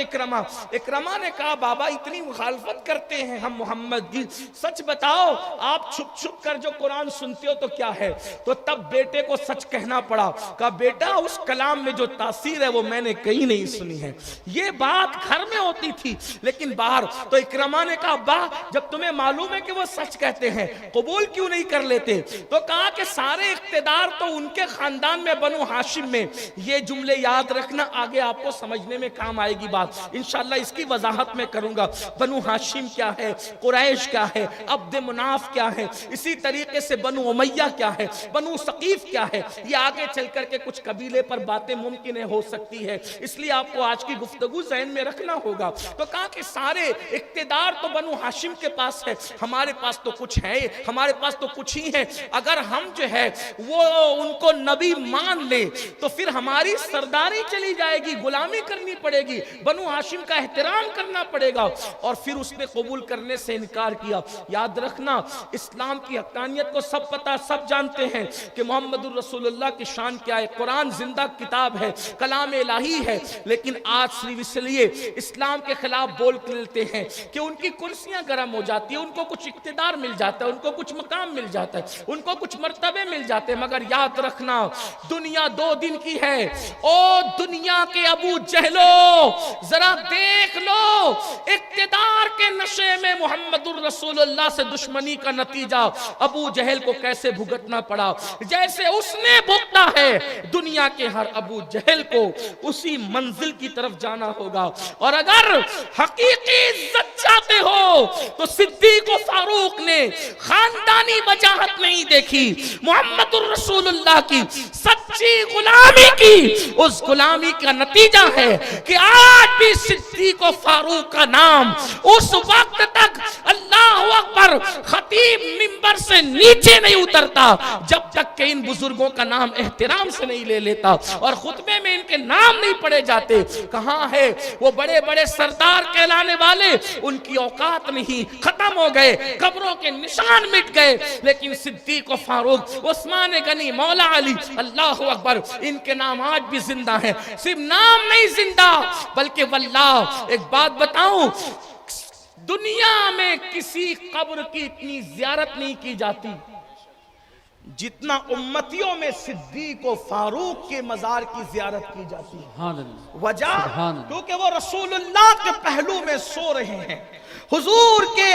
اکرمہ نے کہا بابا اتنی مخالفت کرتے ہیں ہم محمد کی، سچ بتاؤ آپ چھپ چھپ کر جو قرآن سنتے ہو تو کیا ہے؟ تو تب بیٹے کو سچ کہنا پڑا، کہا بیٹا اس کلام میں جو تاثیر ہے وہ میں نے کہیں نہیں سنی ہے۔ یہ بات گھر میں ہوتی تھی، لیکن باہر تو اکرمہ نے کہا ابا جب تمہیں معلوم ہے کہ وہ سچ کہتے ہیں قبول کیوں نہیں کر لیتے؟ تو کہا کہ سارے اقتدار تو ان کے خاندان میں بنو ہاشم میں۔ یہ جملے یاد رکھنا، آگے آپ کو سمجھنے میں کام آئے گی بات، انشاءاللہ اس کی وضاحت میں کروں گا۔ بنو ہاشم کیا ہے، قریش کیا ہے، عبد مناف کیا ہے، اسی طریقے سے بنو امیہ کیا ہے، بنو ثقیف کیا ہے، یہ آگے چل کر کے کچھ قبیلے پر باتیں ممکن ہو سکتی ہے، اس لیے آپ کو آج کی گفتگو ذہن میں رکھنا ہوگا۔ تو کہا کہ سارے اقتدار تو بنو ہاشم کے پاس ہے، ہمارے پاس تو کچھ ہے، ہمارے پاس تو کچھ ہی ہے، اگر ہم جو ہے وہ ان کو نبی مان لے تو پھر ہماری سرداری چلی جائے گی، غلامی کرنی پڑے گی، بنو ہاشم کا احترام کرنا پڑے گا، اور پھر اس نے قبول کرنے سے انکار کیا۔ یاد رکھنا اسلام کی حقانیت کو سب پتہ، سب جانتے ہیں کہ محمد الرسول اللہ کی شان کیا ہے، قرآن زندہ کتاب ہے، کلام الہی ہے، لیکن آج صرف اس لیے اسلام کے خلاف بول لیتے ہیں کہ ان کی کرسیاں گرم ہو جاتی ہیں، ان کو کچھ اقتدار مل جاتا ہے، ان کو کچھ مقام مل جاتا ہے، ان کو کچھ مرتبے مل جاتے ہیں، مگر یاد رکھنا دنیا 2 دن کی ہے۔ او دنیا کے ابو جہلو ذرا دیکھ لو اقتدار کے نشے میں محمد الرسول اللہ سے دشمنی کا نتیجہ ابو جہل کو کیسے بھگتنا پڑا، جیسے اس نے بھگتا ہے دنیا کے ہر ابو جہل کو اسی منزل کی طرف جانا ہوگا۔ اور اگر حقیقی عزت چاہتے ہو تو صدیق و فاروق نے خاندانی وجاہت نہیں دیکھی، محمد الرسول اللہ کی سچی غلامی کی، اس غلامی کا نتیجہ ہے کہ آج بھی صدیق و فاروق کا نام اس وقت تک اللہ اکبر خطیب منبر سے نیچے نہیں اترتا جب تک کہ ان بزرگوں کا نام احترام سے نہیں لے لیتا، اور خطبے میں ان کے نام نہیں پڑے جاتے۔ کہاں ہے وہ بڑے بڑے سردار کہلانے والے؟ ان کی اوقات نہیں، ختم ہو گئے، قبروں کے نشان مٹ گئے، لیکن صدیق و فاروق، عثمان غنی، مولا علی، اللہ اکبر، ان کے نام آج بھی زندہ ہیں۔ صرف نام نہیں زندہ بلکہ واللہ ایک بات بتاؤں، دنیا میں کسی قبر کی اتنی زیارت نہیں کی جاتی جتنا امتیوں میں صدیق و فاروق کے مزار کی زیارت کی جاتی ہے. سبحان اللہ. وجہ سبحان اللہ. کیونکہ وہ رسول اللہ کے پہلو میں سو رہے ہیں, حضور کے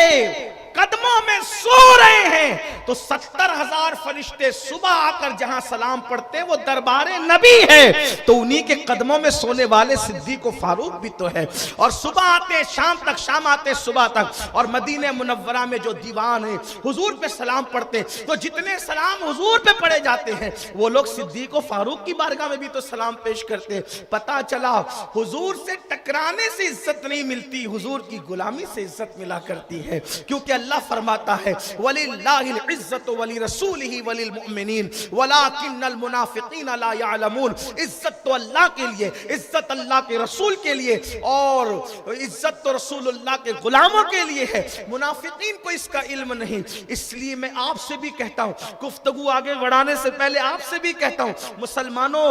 قدموں میں سو رہے ہیں, تو 70,000 فرشتے صبح آ کر جہاں سلام پڑھتے وہ دربار نبی ہے, تو انہی کے قدموں میں سونے والے صدیق و فاروق بھی تو ہے. اور صبح آتے شام تک, شام آتے صبح تک, اور مدینہ منورہ میں جو دیوان ہیں حضور پہ سلام پڑھتے, تو جتنے سلام حضور پہ پڑھے جاتے ہیں وہ لوگ صدیق و فاروق کی بارگاہ میں بھی تو سلام پیش کرتے. پتہ چلا حضور سے ٹکرانے سے عزت نہیں ملتی, حضور کی غلامی سے عزت ملا کرتی ہے. کیونکہ اللہ فرماتا ہے وَلِلَّهِ الْعِزَّةُ وَلِرَسُولِهِ وَلِلْمُؤْمِنِينَ وَلَكِنَّ الْمُنَافِقِينَ لَا يَعْلَمُونَ. عزت تو اللہ کے لیے, عزت اللہ کے رسول کے لیے, اور عزت تو رسول اللہ کے غلاموں کے لیے ہے, منافقین کو اس کا علم نہیں. اس لیے میں آپ سے بھی کہتا ہوں, گفتگو آگے بڑھانے سے پہلے آپ سے بھی کہتا ہوں, مسلمانوں,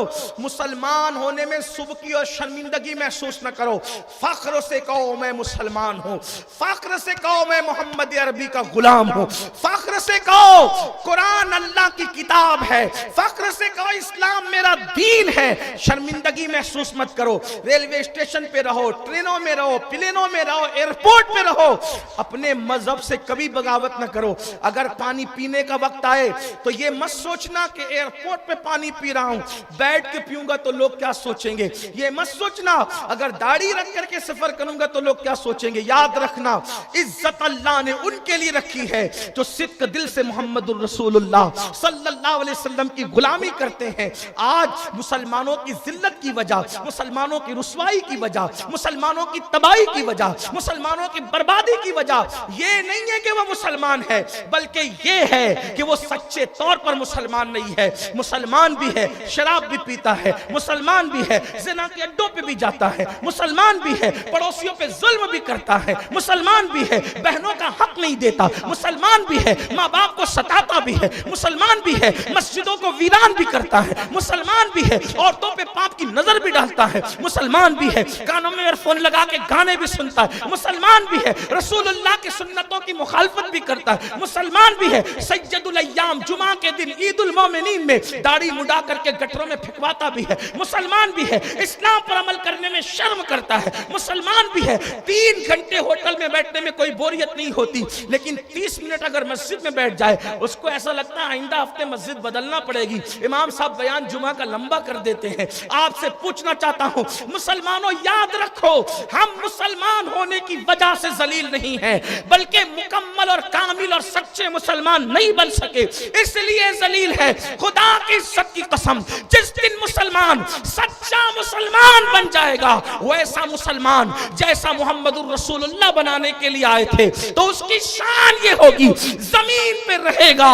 مسلمان ہونے میں سبکی اور شرمندگی محسوس نہ کرو. فخر سے کہو میں مسلمان ہوں, فخر سے کہو میں محمد عربی کا غلام ہوں, فخر سے کہو قرآن اللہ کی کتاب ہے, فخر سے کہو اسلام میرا دین ہے. شرمندگی محسوس مت کرو. ریلوے اسٹیشن پہ رہو, ٹرینوں میں رہو, پلینوں میں رہو, ایئرپورٹ پہ رہو, اپنے مذہب سے کبھی بغاوت نہ کرو. اگر پانی پینے کا وقت آئے تو یہ مت سوچنا کہ ایئرپورٹ پہ پانی پی رہا ہوں, بیٹھ کے پیوں گا تو لوگ کیا سوچیں گے. یہ مت سوچنا اگر داڑھی رکھ کر کے سفر کروں گا تو لوگ کیا سوچیں گے. یاد رکھنا عزت اللہ نے ان کے لیے رکھی ہے جو صدق دل سے محمد الرسول اللہ صلی اللہ علیہ وسلم کی غلامی کرتے ہیں. آج مسلمانوں کی ذلت کی وجہ, مسلمانوں کی رسوائی کی وجہ, مسلمانوں کی تباہی کی وجہ, مسلمانوں کی بربادی کی وجہ یہ نہیں ہے کہ وہ مسلمان ہے, بلکہ یہ ہے کہ وہ سچے طور پر مسلمان نہیں ہے. مسلمان بھی ہے, شراب بھی پیتا ہے, مسلمان بھی ہے, زنا کے اڈوں پہ بھی جاتا ہے, مسلمان بھی ہے, پڑوسیوں پہ ظلم بھی کرتا ہے, مسلمان بھی ہے, بہنوں کا حق نہیں دیتا, مسلمان بھی ہے, ماں باپ کو ستاتا بھی ہے, مسلمان بھی ہے, مسجدوں کو ویران بھی کرتا ہے, مسلمان بھی ہے, عورتوں پہ پاپ کی نظر بھی ڈالتا ہے, مسلمان بھی ہے, کانوں میں ایئر فون لگا کے گانے بھی سنتا ہے, مسلمان بھی ہے, رسول اللہ کی سنتوں کی مخالفت بھی کرتا ہے, مسلمان بھی ہے, سید الایام جمعہ کے دن عید المومنین میں داڑھی مڈا کر کے گٹروں میں پھکواتا بھی ہے, مسلمان بھی ہے, اسلام پر عمل کرنے میں شرم کرتا ہے, مسلمان بھی ہے, 3 گھنٹے ہوٹل میں بیٹھنے میں کوئی بوریت نہیں ہوتی, لیکن 30 منٹ اگر مسجد میں بیٹھ جائے اس کو ایسا لگتا ہے آئندہ ہفتے مسجد بدلنا پڑے گی, امام صاحب بیان جمعہ کا لمبا کر دیتے ہیں. آپ سے پوچھنا چاہتا ہوں مسلمانوں, یاد رکھو ہم مسلمان ہونے کی وجہ سے ذلیل نہیں ہیں, بلکہ مکمل اور کامل اور سچے مسلمان نہیں بن سکے اس لیے ذلیل ہے. خدا کی عزت کی قسم, جس دن مسلمان سچا مسلمان بن جائے گا, وہ ایسا مسلمان جیسا محمد الرسول اللہ بنانے کے لیے آئے تھے, تو اس کی شان یہ ہوگی زمین پہ رہے گا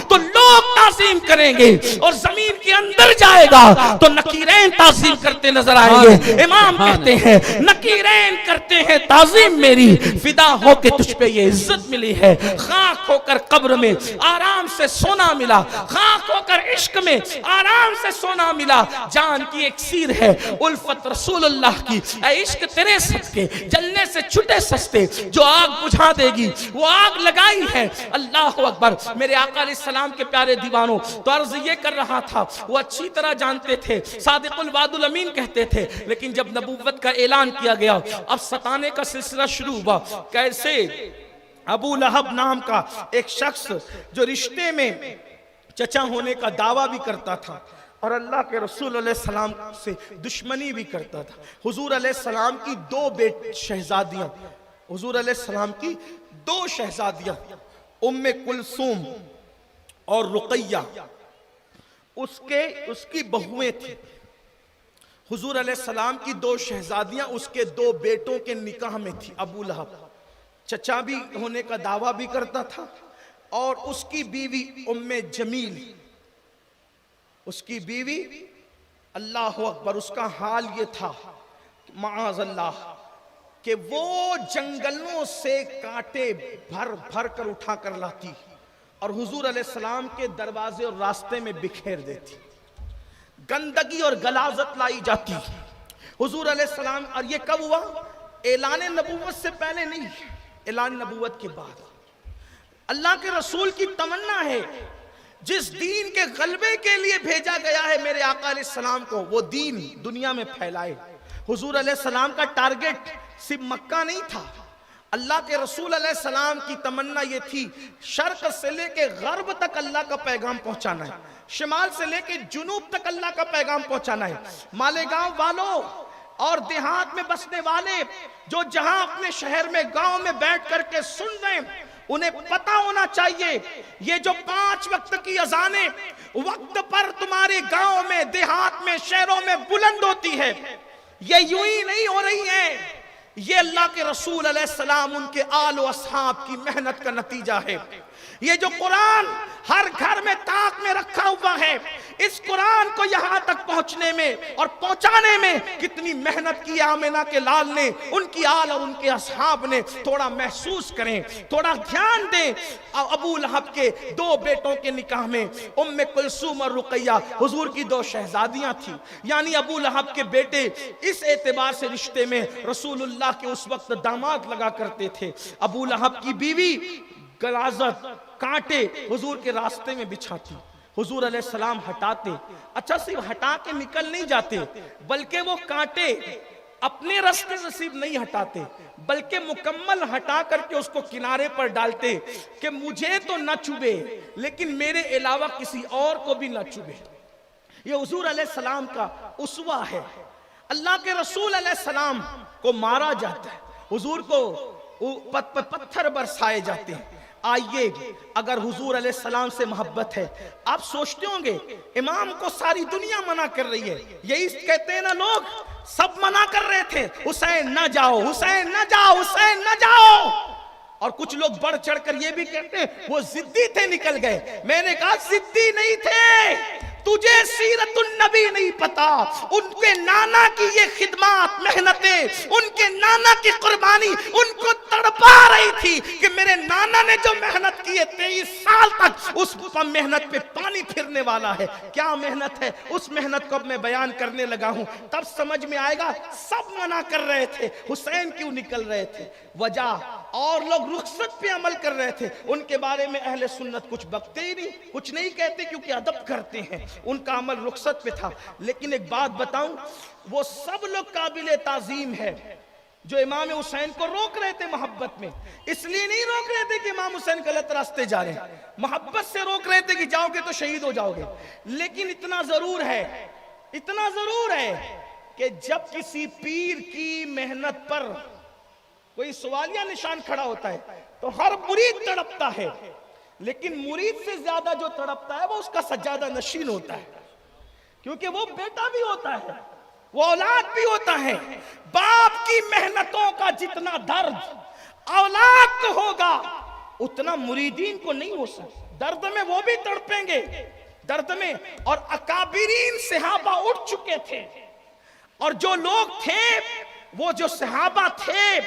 تو لوگ تعظیم کریں گے, اور زمین کے اندر جائے گا تو نکیرین تعظیم کرتے نظر آئیں گے. امام کہتے ہیں نکیرین کرتے ہیں تعظیم میری, فدا ہو کے تجھ پہ یہ عزت ملی ہے. خاک ہو کر قبر میں آرام سے سونا ملا, خاک ہو کر عشق میں آرام سے سونا ملا. جان کی اکسیر ہے الفت رسول اللہ کی, اے عشق تیرے صدقے جلنے سے چھٹے سستے, جو آگ بجھا دے گی وہ آگ لگائی ہے. اللہ اکبر. میرے آقا علیہ السلام کے پیارے دیوانوں, تو عرض یہ کر رہا تھا, وہ اچھی طرح جانتے تھے, صادق الوعد الامین کہتے تھے, لیکن جب نبوت کا اعلان کیا گیا اب ستانے کا سلسلہ شروع ہوا. کیسے؟ ابو لہب نام کا ایک شخص جو رشتے میں چچا ہونے کا دعویٰ بھی کرتا تھا اور اللہ کے رسول علیہ السلام سے دشمنی بھی کرتا تھا. حضور علیہ السلام کی 2 شہزادیاں, حضور علیہ السلام کی 2 شہزادیاں, ام کلثوم اور رقیہ, اس کی بہویں تھیں. حضور علیہ السلام کی 2 شہزادیاں اس کے 2 بیٹوں کے نکاح میں تھی. ابو لہب چچا بھی ہونے کا دعویٰ بھی کرتا تھا, اور اس کی بیوی ام جمیل, اس کی بیوی, اللہ اکبر, اس کا حال یہ تھا معاذ اللہ کہ وہ جنگلوں سے کانٹے بھر بھر کر اٹھا کر لاتی اور حضور علیہ السلام کے دروازے اور راستے میں بکھیر دیتی. گندگی اور غلاظت لائی جاتی حضور علیہ السلام. اور یہ کب ہوا؟ اعلان نبوت سے پہلے نہیں, اعلان نبوت کے بعد. اللہ کے رسول کی تمنا ہے جس دین کے غلبے کے لیے بھیجا گیا ہے میرے آقا علیہ السلام کو، وہ دین دنیا میں پھیلائے۔ حضور علیہ السلام کا ٹارگٹ صرف مکہ نہیں تھا، اللہ کے رسول علیہ السلام کی تمنا یہ تھی شرق سے لے کے غرب تک اللہ کا پیغام پہنچانا ہے، شمال سے لے کے جنوب تک اللہ کا پیغام پہنچانا ہے۔ مالیگاؤں والوں اور دیہات میں بسنے والے جو جہاں اپنے شہر میں گاؤں میں بیٹھ کر کے سن رہے ہیں، انہیں پتہ ہونا چاہیے یہ جو 5 وقت کی اذانیں وقت پر تمہارے گاؤں میں، دیہات میں، شہروں میں بلند ہوتی ہے، یہ یوں ہی نہیں ہو رہی ہے، یہ اللہ کے رسول علیہ السلام ان کے آل و اصحاب کی محنت کا نتیجہ ہے۔ یہ جو قرآن ہر گھر میں طاق میں رکھا ہوا ہے، اس قرآن کو یہاں تک پہنچنے میں اور پہنچانے میں کتنی محنت کی آمنہ کے لال نے، ان کی آل اور ان کے اصحاب نے۔ تھوڑا محسوس کریں، تھوڑا دھیان دیں۔ ابو لہب کے 2 بیٹوں کے نکاح میں ام کلثوم اور رقیہ حضور کی 2 شہزادیاں تھیں، یعنی ابو لہب کے بیٹے اس اعتبار سے رشتے میں رسول اللہ کے اس وقت داماد لگا کرتے تھے۔ ابو لہب کی بیوی غلاظت، کانٹے حضور کے راستے میں بچھاتی، حضور علیہ السلام ہٹاتے۔ اچھا صرف ہٹا کے نکل نہیں جاتے، بلکہ وہ کانٹے اپنے راستے سے صرف نہیں ہٹاتے، بلکہ مکمل ہٹا کر کے اس کو کنارے پر ڈالتے کہ مجھے تو نہ چبھے لیکن میرے علاوہ کسی اور کو بھی نہ چبھے۔ یہ حضور علیہ السلام کا اسوہ ہے۔ اللہ کے رسول علیہ السلام کو مارا جاتا ہے، حضور کو پتھر برسائے جاتے ہیں۔ آئیے، اگر حضور علیہ السلام سے محبت ہے، آپ سوچتے ہوں گے امام کو ساری دنیا منع کر رہی ہے، یہی کہتے ہیں نا لوگ، سب منع کر رہے تھے حسین نہ جاؤ، حسین نہ جاؤ، حسین نہ جاؤ، اور کچھ لوگ بڑھ چڑھ کر یہ بھی کہتے ہیں وہ ضدی تھے نکل گئے۔ میں نے کہا ضدی نہیں تھے، تجھے سیرت النبی نہیں پتا، ان کے نانا کی یہ خدمات، محنتیں، ان کے نانا کی قربانی ان کو تڑپا رہی تھی کہ میرے نانا نے جو محنت کی ہے 23 سال تک، اس محنت پہ پانی پھرنے والا ہے۔ کیا محنت ہے، اس محنت کو اب میں بیان کرنے لگا ہوں، تب سمجھ میں آئے گا سب منع کر رہے تھے، حسین کیوں نکل رہے تھے۔ وجہ، اور لوگ رخصت پہ عمل کر رہے تھے، ان کے بارے میں اہل سنت کچھ بکتے ہی نہیں، کچھ نہیں کہتے کیونکہ ادب کرتے ہیں، ان کا عمل رخصت پہ تھا۔ لیکن ایک بات بتاؤں، وہ سب لوگ قابل تعظیم ہے جو امام حسین کو روک رہے تھے محبت میں، اس لیے نہیں روک رہے تھے کہ امام حسین غلط راستے جا رہے ہیں، محبت سے روک رہے تھے کہ جاؤ گے تو شہید ہو جاؤ گے۔ لیکن اتنا ضرور ہے کہ جب کسی پیر کی محنت پر کوئی سوالیہ نشان کھڑا ہوتا ہے تو ہر مرید تڑپتا ہے، لیکن مرید سے زیادہ جو تڑپتا ہے وہ اس کا سجادہ نشین ہوتا ہے، کیونکہ وہ بیٹا بھی ہوتا ہے، وہ اولاد بھی ہوتا ہے۔ باپ کی محنتوں کا جتنا درد اولاد کو ہوگا اتنا مریدین کو نہیں ہو سکتا۔ درد میں وہ بھی تڑپیں گے، درد میں۔ اور اکابرین صحابہ اٹھ چکے تھے، اور جو لوگ تھے، وہ جو صحابہ تھے،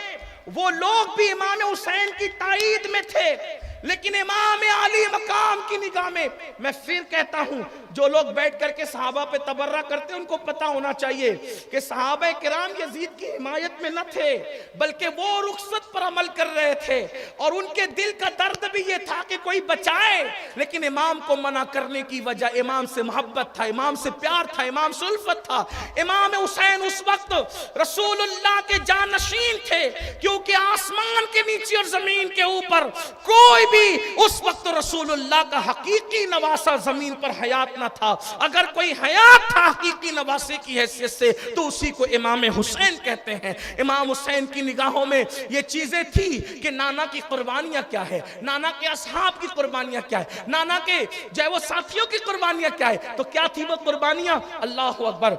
وہ لوگ بھی امام حسین کی تائید میں تھے، لیکن امام علی مقام کی نگاہ میں، میں پھر کہتا ہوں، جو لوگ بیٹھ کر کے صحابہ پہ تبرہ کرتے ان کو پتہ ہونا چاہیے کہ صحابہ کرام یزید کی حمایت میں نہ تھے، بلکہ وہ رخصت پر عمل کر رہے تھے، اور ان کے دل کا درد بھی یہ تھا کہ کوئی بچائے، لیکن امام کو منع کرنے کی وجہ امام سے محبت تھا، امام سے پیار تھا، امام سے الفت تھا۔ امام حسین اس وقت رسول اللہ کے جانشین تھے، کیونکہ آسمان کے نیچے اور زمین کے اوپر کوئی بھی اس وقت رسول اللہ کا حقیقی نواسہ زمین پر حیات نہ تھا۔ اگر کوئی حیات تھا حقیقی نواسے کی حیثیت سے تو اسی کو امام حسین کہتے ہیں۔ امام حسین کی نگاہوں میں یہ چیزیں تھی کہ نانا کی قربانیاں کیا ہے، نانا کے اصحاب کی قربانیاں کیا ہے، نانا کے جو ہے وہ ساتھیوں کی قربانیاں کیا ہے۔ تو کیا تھی وہ قربانیاں؟ اللہ اکبر،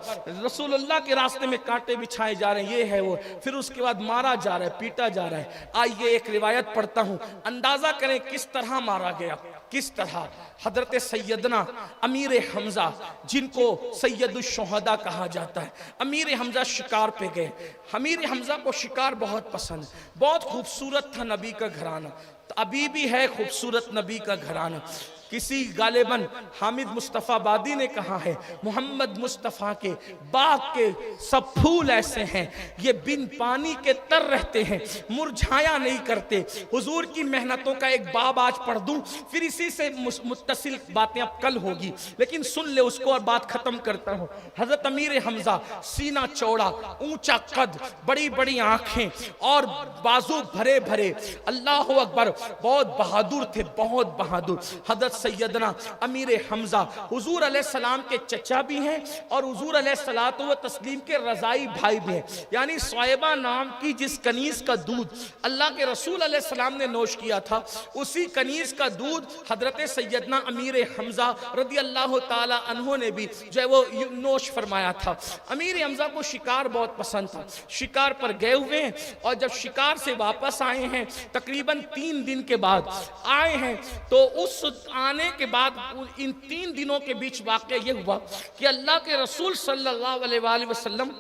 رسول اللہ کے راستے میں کانٹے بچھائے جا رہے ہیں، یہ ہے وہ، پھر اس کے بعد مارا جا رہا ہے، پیٹا جا رہا ہے۔ آئیے ایک روایت پڑھتا ہوں، اندازہ کریں کس طرح مارا گیا، کس طرح۔ حضرت سیدنا امیر حمزہ، جن کو سید الشہداء کہا جاتا ہے، امیر حمزہ شکار پہ گئے۔ امیر حمزہ کو شکار بہت پسند، بہت خوبصورت تھا نبی کا گھرانہ، ابھی بھی ہے خوبصورت نبی کا گھرانہ۔ کسی غالباً حامد مصطفیٰ بادی نے کہا ہے محمد مصطفیٰ کے باغ کے سب پھول ایسے ہیں یہ بن پانی کے تر رہتے ہیں مرجھایا نہیں کرتے. حضور کی محنتوں کا ایک باب آج پڑھ دوں پھر اسی سے متصل باتیں اب کل ہوگی لیکن سن لے اس کو اور بات ختم کرتا ہوں. حضرت امیر حمزہ سینہ چوڑا اونچا قد بڑی بڑی آنکھیں اور بازو بھرے بھرے اللہ اکبر بہت بہادر تھے بہت بہادر. حضرت سیدنا امیر حمزہ حضور علیہ السلام کے چچا بھی ہیں اور حضور علیہ السلام و تسلیم کے رضائی بھائی بھی ہیں. یعنی صعیبہ نام کی جس کنیز کا دودھ اللہ کے رسول علیہ السلام نے نوش کیا تھا اسی کنیز کا دودھ حضرت سیدنا امیر حمزہ رضی اللہ تعالی عنہ نے بھی جو ہے وہ نوش فرمایا تھا. امیر حمزہ کو شکار بہت پسند تھا. شکار پر گئے ہوئے ہیں اور جب شکار سے واپس آئے ہیں تقریباً 3 دن کے بعد آئے ہیں تو اس آنے کے بعد ان 3 دنوں کے بیچ واقعہ یہ ہوا کہ اللہ کے رسول صلی اللہ علیہ وآلہ وسلم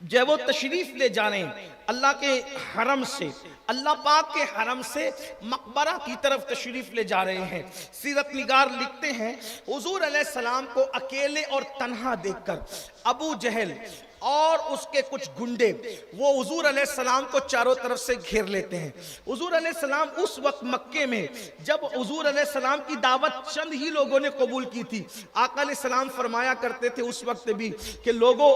جو ہے وہ تشریف لے جانے اللہ کے حرم سے اللہ پاک کے حرم سے مقبرہ کی طرف تشریف لے جا رہے ہیں. سیرت نگار لکھتے ہیں حضور علیہ السلام کو اکیلے اور تنہا دیکھ کر ابو جہل اور اس کے کچھ گنڈے وہ حضور علیہ السلام کو چاروں طرف سے گھیر لیتے ہیں. حضور علیہ السلام اس وقت مکے میں جب حضور علیہ السلام کی دعوت چند ہی لوگوں نے قبول کی تھی. آقا علیہ السلام فرمایا کرتے تھے اس وقت بھی کہ لوگوں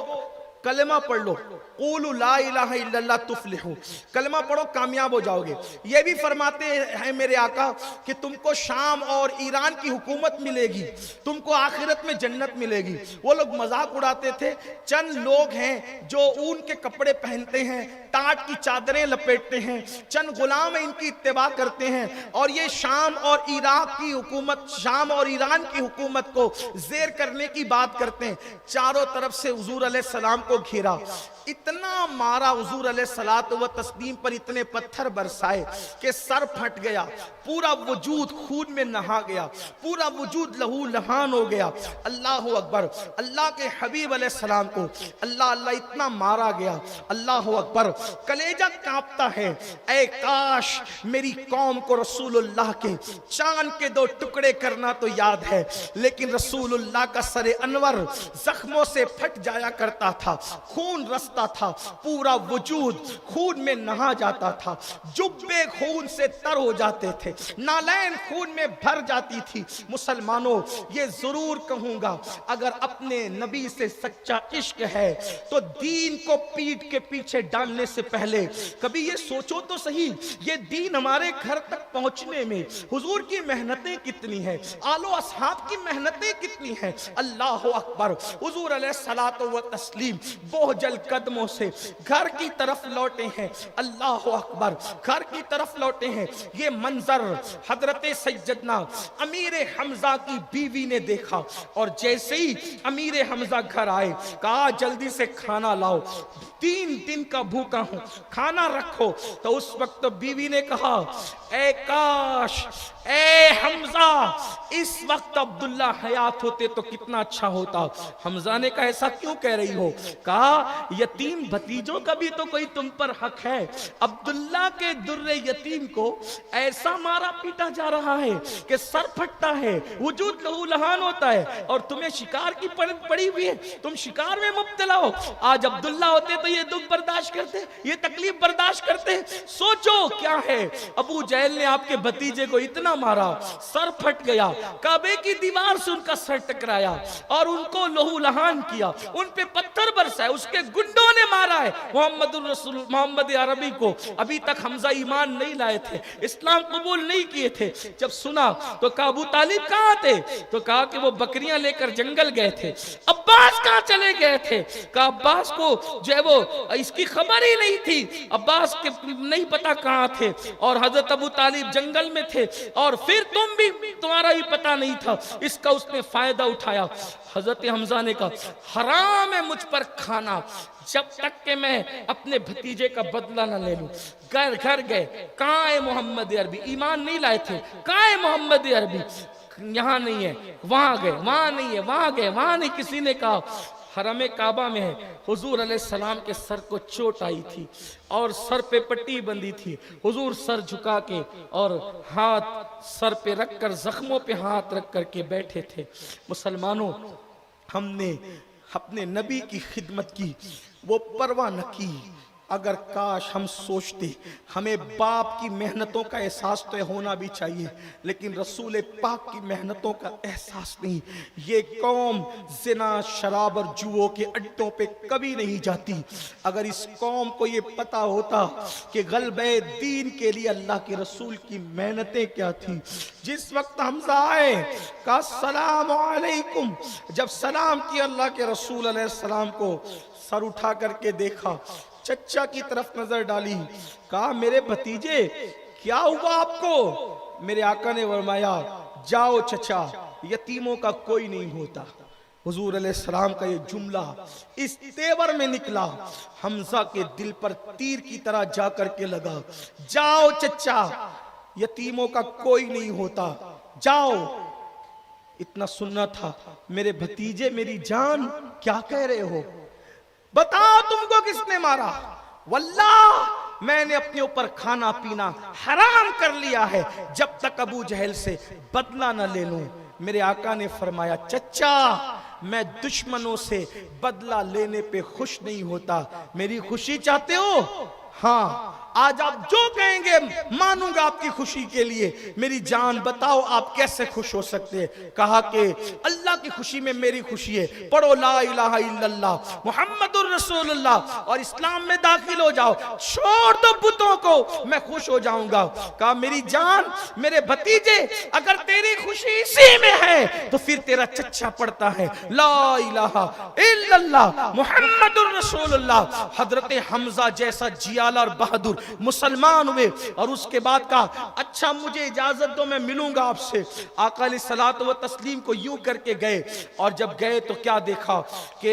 کلمہ پڑھ لو قولوا لا الہ الا اللہ تفلحو کلمہ پڑھو کامیاب ہو جاؤ گے. یہ بھی فرماتے ہیں میرے آقا کہ تم کو شام اور ایران کی حکومت ملے گی تم کو آخرت میں جنت ملے گی. وہ لوگ مذاق اڑاتے تھے چند لوگ ہیں جو اون کے کپڑے پہنتے ہیں ٹاٹ کی چادریں لپیٹتے ہیں چند غلام ان کی اتباع کرتے ہیں اور یہ شام اور عراق کی حکومت شام اور ایران کی حکومت کو زیر کرنے کی بات کرتے ہیں. چاروں طرف سے حضور علیہ السلام کو گھیرا اتنا مارا حضور علیہ الصلوۃ و تسلیم پر اتنے پتھر برسائے کہ سر پھٹ گیا پورا وجود خون میں نہا گیا پورا وجود لہو لہان ہو گیا. اللہ اکبر. اللہ کے حبیب علیہ السلام کو اللہ اتنا مارا گیا اللہ اکبر کلیجہ کانپتا ہے. اے کاش میری قوم کو رسول اللہ کے چاند کے 2 ٹکڑے کرنا تو یاد ہے لیکن رسول اللہ کا سر انور زخموں سے پھٹ جایا کرتا تھا خون رستا تھا پورا وجود خون میں نہا جاتا تھا جبے خون سے تر ہو جاتے تھے نالین خون میں بھر جاتی تھی. مسلمانوں یہ ضرور کہوں گا اگر اپنے نبی سے سچا عشق ہے تو دین کو پیٹ کے پیچھے ڈالنے سے پہلے کبھی یہ سوچو تو صحیح یہ دین ہمارے گھر تک پہنچنے میں حضور کی محنتیں کتنی ہیں آل و اصحاب کی محنتیں کتنی ہیں. اللہ اکبر. حضور علیہ الصلوۃ و تسلیم بوجھل قدموں سے گھر کی طرف لوٹے ہیں. اللہ اکبر. گھر کی طرف لوٹے ہیں. یہ منظر حضرت سیدنا امیر حمزہ کی بیوی نے دیکھا اور جیسے ہی امیر حمزہ گھر آئے کہا جلدی سے کھانا لاؤ 3 دن کا بھوکا ہوں کھانا رکھو. تو اس وقت بیوی نے کہا اے کاش اے حمزہ اس وقت عبداللہ حیات ہوتے تو کتنا اچھا ہوتا. حمزہ نے کہا ایسا کیوں کہہ رہی ہو؟ کہا یتیم بھتیجوں کا بھی تو کوئی تم پر حق ہے. عبداللہ کے در یتیم کو ایسا مارا پیٹا جا رہا ہے کہ سر پھٹتا ہے وجود لہو لہان ہوتا ہے اور تمہیں شکار کی پڑی ہوئی ہے تم شکار میں مبتلا ہو. آج عبداللہ ہوتے تو یہ دکھ برداشت کرتے یہ تکلیف برداشت کرتے. سوچو کیا ہے ابو جہل نے آپ کے بھتیجے کو اتنا مارا سر پھٹ گیا کعبے کی دیوار سے ان کا سر ٹکرایا اور ان کو لہو لہان کیا ان پہ پتھر برسائے اس کے گنڈوں نے مارا ہے. محمد الرسول محمد عربی کو ابھی تک حمزہ ایمان نہیں لائے تھے اسلام قبول نہیں کیے تھے. جب سنا تو کہا ابو طالب کہاں تھے تو کہا کہ وہ بکریاں لے کر جنگل گئے تھے. عباس کہاں چلے گئے تھے کہا عباس کو جو ہے وہ اس کی خبر ہی نہیں تھی عباس کے نہیں پتا کہاں تھے اور حضرت ابو طالب جنگل میں تھے اور پھر تم بھی تمہارا ہی پتا نہیں تھا. اس کا اس نے فائدہ اٹھایا. حضرت حمزہ نے کہا حرام ہے مجھ پر کھانا جب تک کہ میں اپنے بھتیجے کا بدلہ نہ لے لوں. گھر گھر گئے کہاں ہے محمد عربی ایمان نہیں لائے تھے کہاں ہے محمد عربی یہاں نہیں ہے وہاں گئے وہاں نہیں ہے وہاں گئے وہاں نہیں. کسی نے کہا حرم کعبہ میں ہے، حضور علیہ السلام کے سر کو چوٹ آئی تھی اور سر پہ پٹی بندھی تھی، حضور سر جھکا کے اور ہاتھ سر پہ رکھ کر زخموں پہ ہاتھ رکھ کر کے بیٹھے تھے۔ مسلمانوں، ہم نے اپنے نبی کی خدمت کی، وہ پرواہ نہ کی۔ اگر کاش ہم سوچتے، ہمیں باپ کی محنتوں کا احساس تو ہونا بھی چاہیے، لیکن رسول پاک کی محنتوں کا احساس نہیں۔ یہ قوم زنا، شراب اور جوؤں کے اڈوں پہ کبھی نہیں جاتی۔ اگر اس قوم کو یہ پتا ہوتا کہ غلبہ دین کے لیے اللہ کے رسول کی محنتیں کیا تھی۔ جس وقت حمزہ آئے کہا السلام علیکم، جب سلام کیا اللہ کے رسول علیہ السلام کو، سر اٹھا کر کے دیکھا، چچا کی طرف نظر ڈالی، کہا میرے بھتیجے کیا ہوا آپ کو؟ میرے آقا نے فرمایا جاؤ چچا، یتیموں کا کوئی نہیں ہوتا۔ حضور علیہ السلام کا یہ جملہ اس تیور میں نکلا، حمزہ کے دل پر تیر کی طرح جا کر کے لگا۔ جاؤ چچا، یتیموں کا کوئی نہیں ہوتا، جاؤ۔ اتنا سننا تھا، میرے بھتیجے میری جان کیا کہہ رہے ہو؟ بتاؤ تم کو کس نے مارا؟ واللہ میں نے اپنے اوپر کھانا پینا حرام کر لیا ہے جب تک ابو جہل سے بدلہ نہ لے لوں۔ میرے آقا نے فرمایا چچا، میں دشمنوں سے بدلہ لینے پہ خوش نہیں ہوتا، میری خوشی چاہتے ہو؟ ہاں، آج آپ جو کہیں گے مانوں گا آپ کی خوشی کے لیے۔ میری جان بتاؤ آپ کیسے خوش ہو سکتے ہیں؟ کہا کہ اللہ کی خوشی میں میری خوشی ہے، پڑھو لا الہ الا اللہ محمد الرسول اللہ اور اسلام میں داخل ہو جاؤ، چھوڑ دو بتوں کو، میں خوش ہو جاؤں گا۔ کہا میری جان، میرے بھتیجے، اگر تیری خوشی اسی میں ہے تو پھر تیرا چچا پڑھتا ہے لا الہ الا اللہ محمد الرسول اللہ۔ حضرت حمزہ جیسا جیالہ اور بہادر مسلمان ہوئے اور اس کے بعد کہا اچھا مجھے اجازت دو، میں ملوں گا آپ سے۔ آقا علیہ الصلوۃ والتسلیم کو یوں کر کے گئے، اور جب گئے تو کیا دیکھا کہ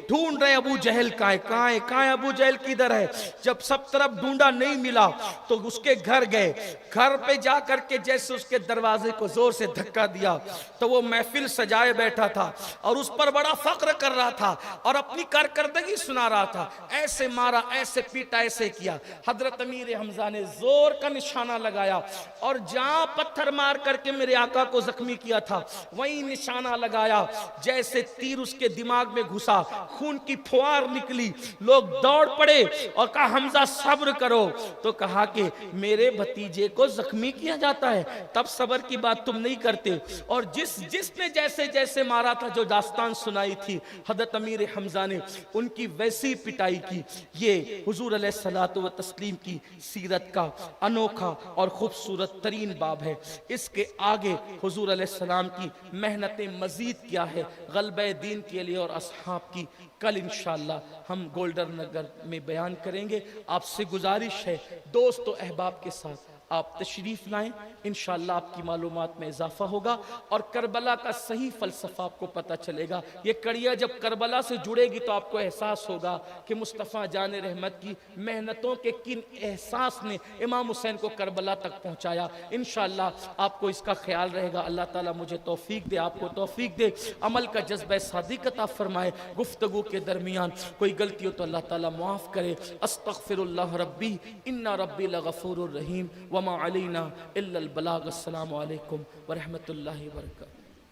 ڈھونڈ رہے ابو جہل کہاں ہے ابو جہل کدھر ہے؟ جب سب طرف ڈھونڈا نہیں ملا تو اس کے گھر گئے، گھر پہ جا کر کے جیسے اس کے دروازے کو زور سے دھکا دیا تو وہ محفل سجائے بیٹھا تھا اور اس پر بڑا فخر کر رہا تھا اور اپنی کارکردگی سنا رہا تھا، ایسے مارا، ایسے پیٹا، ایسے کیا۔ حضرت امیر حمزہ نے زور کا نشانہ لگایا اور جہاں پتھر مار کر کے میرے آقا کو زخمی کیا تھا وہیں نشانہ لگایا، جیسے تیر اس کے دماغ میں گھسا، خون کی پھوار نکلی، لوگ دوڑ پڑے اور کہا حمزہ صبر کرو۔ تو کہا کہ میرے بھتیجے کو زخمی کیا جاتا ہے، تب صبر کی بات تم نہیں کرتے۔ اور جس نے جیسے جیسے مارا تھا، جو داستان سنائی تھی حضرت امیر حمزہ نے ان کی ویسی پٹائی کی۔ یہ حضور علیہ الصلوۃ والتسلیم کی سیرت کا انوکھا اور خوبصورت ترین باب ہے۔ اس کے آگے حضور علیہ السلام کی محنتیں مزید کیا ہے غلبہ دین کے لیے اور اصحاب کی، کل انشاءاللہ ہم گولڈن نگر میں بیان کریں گے۔ آپ سے گزارش ہے دوست و احباب کے ساتھ آپ تشریف لائیں، انشاءاللہ آپ کی معلومات میں اضافہ ہوگا اور کربلا کا صحیح فلسفہ آپ کو پتہ چلے گا۔ یہ کڑیا جب کربلا سے جڑے گی تو آپ کو احساس ہوگا کہ مصطفیٰ جان رحمت کی محنتوں کے کن احساس نے امام حسین کو کربلا تک پہنچایا۔ انشاءاللہ آپ کو اس کا خیال رہے گا۔ اللہ تعالیٰ مجھے توفیق دے، آپ کو توفیق دے، عمل کا جذبہ صادق عطا فرمائے۔ گفتگو کے درمیان کوئی غلطی ہو تو اللہ تعالیٰ معاف کرے۔ استغفر اللہ ربی ان ربی لغفور الرحیم وما علینا الا البلاغ۔ السلام علیکم ورحمۃ اللہ وبرکاتہ۔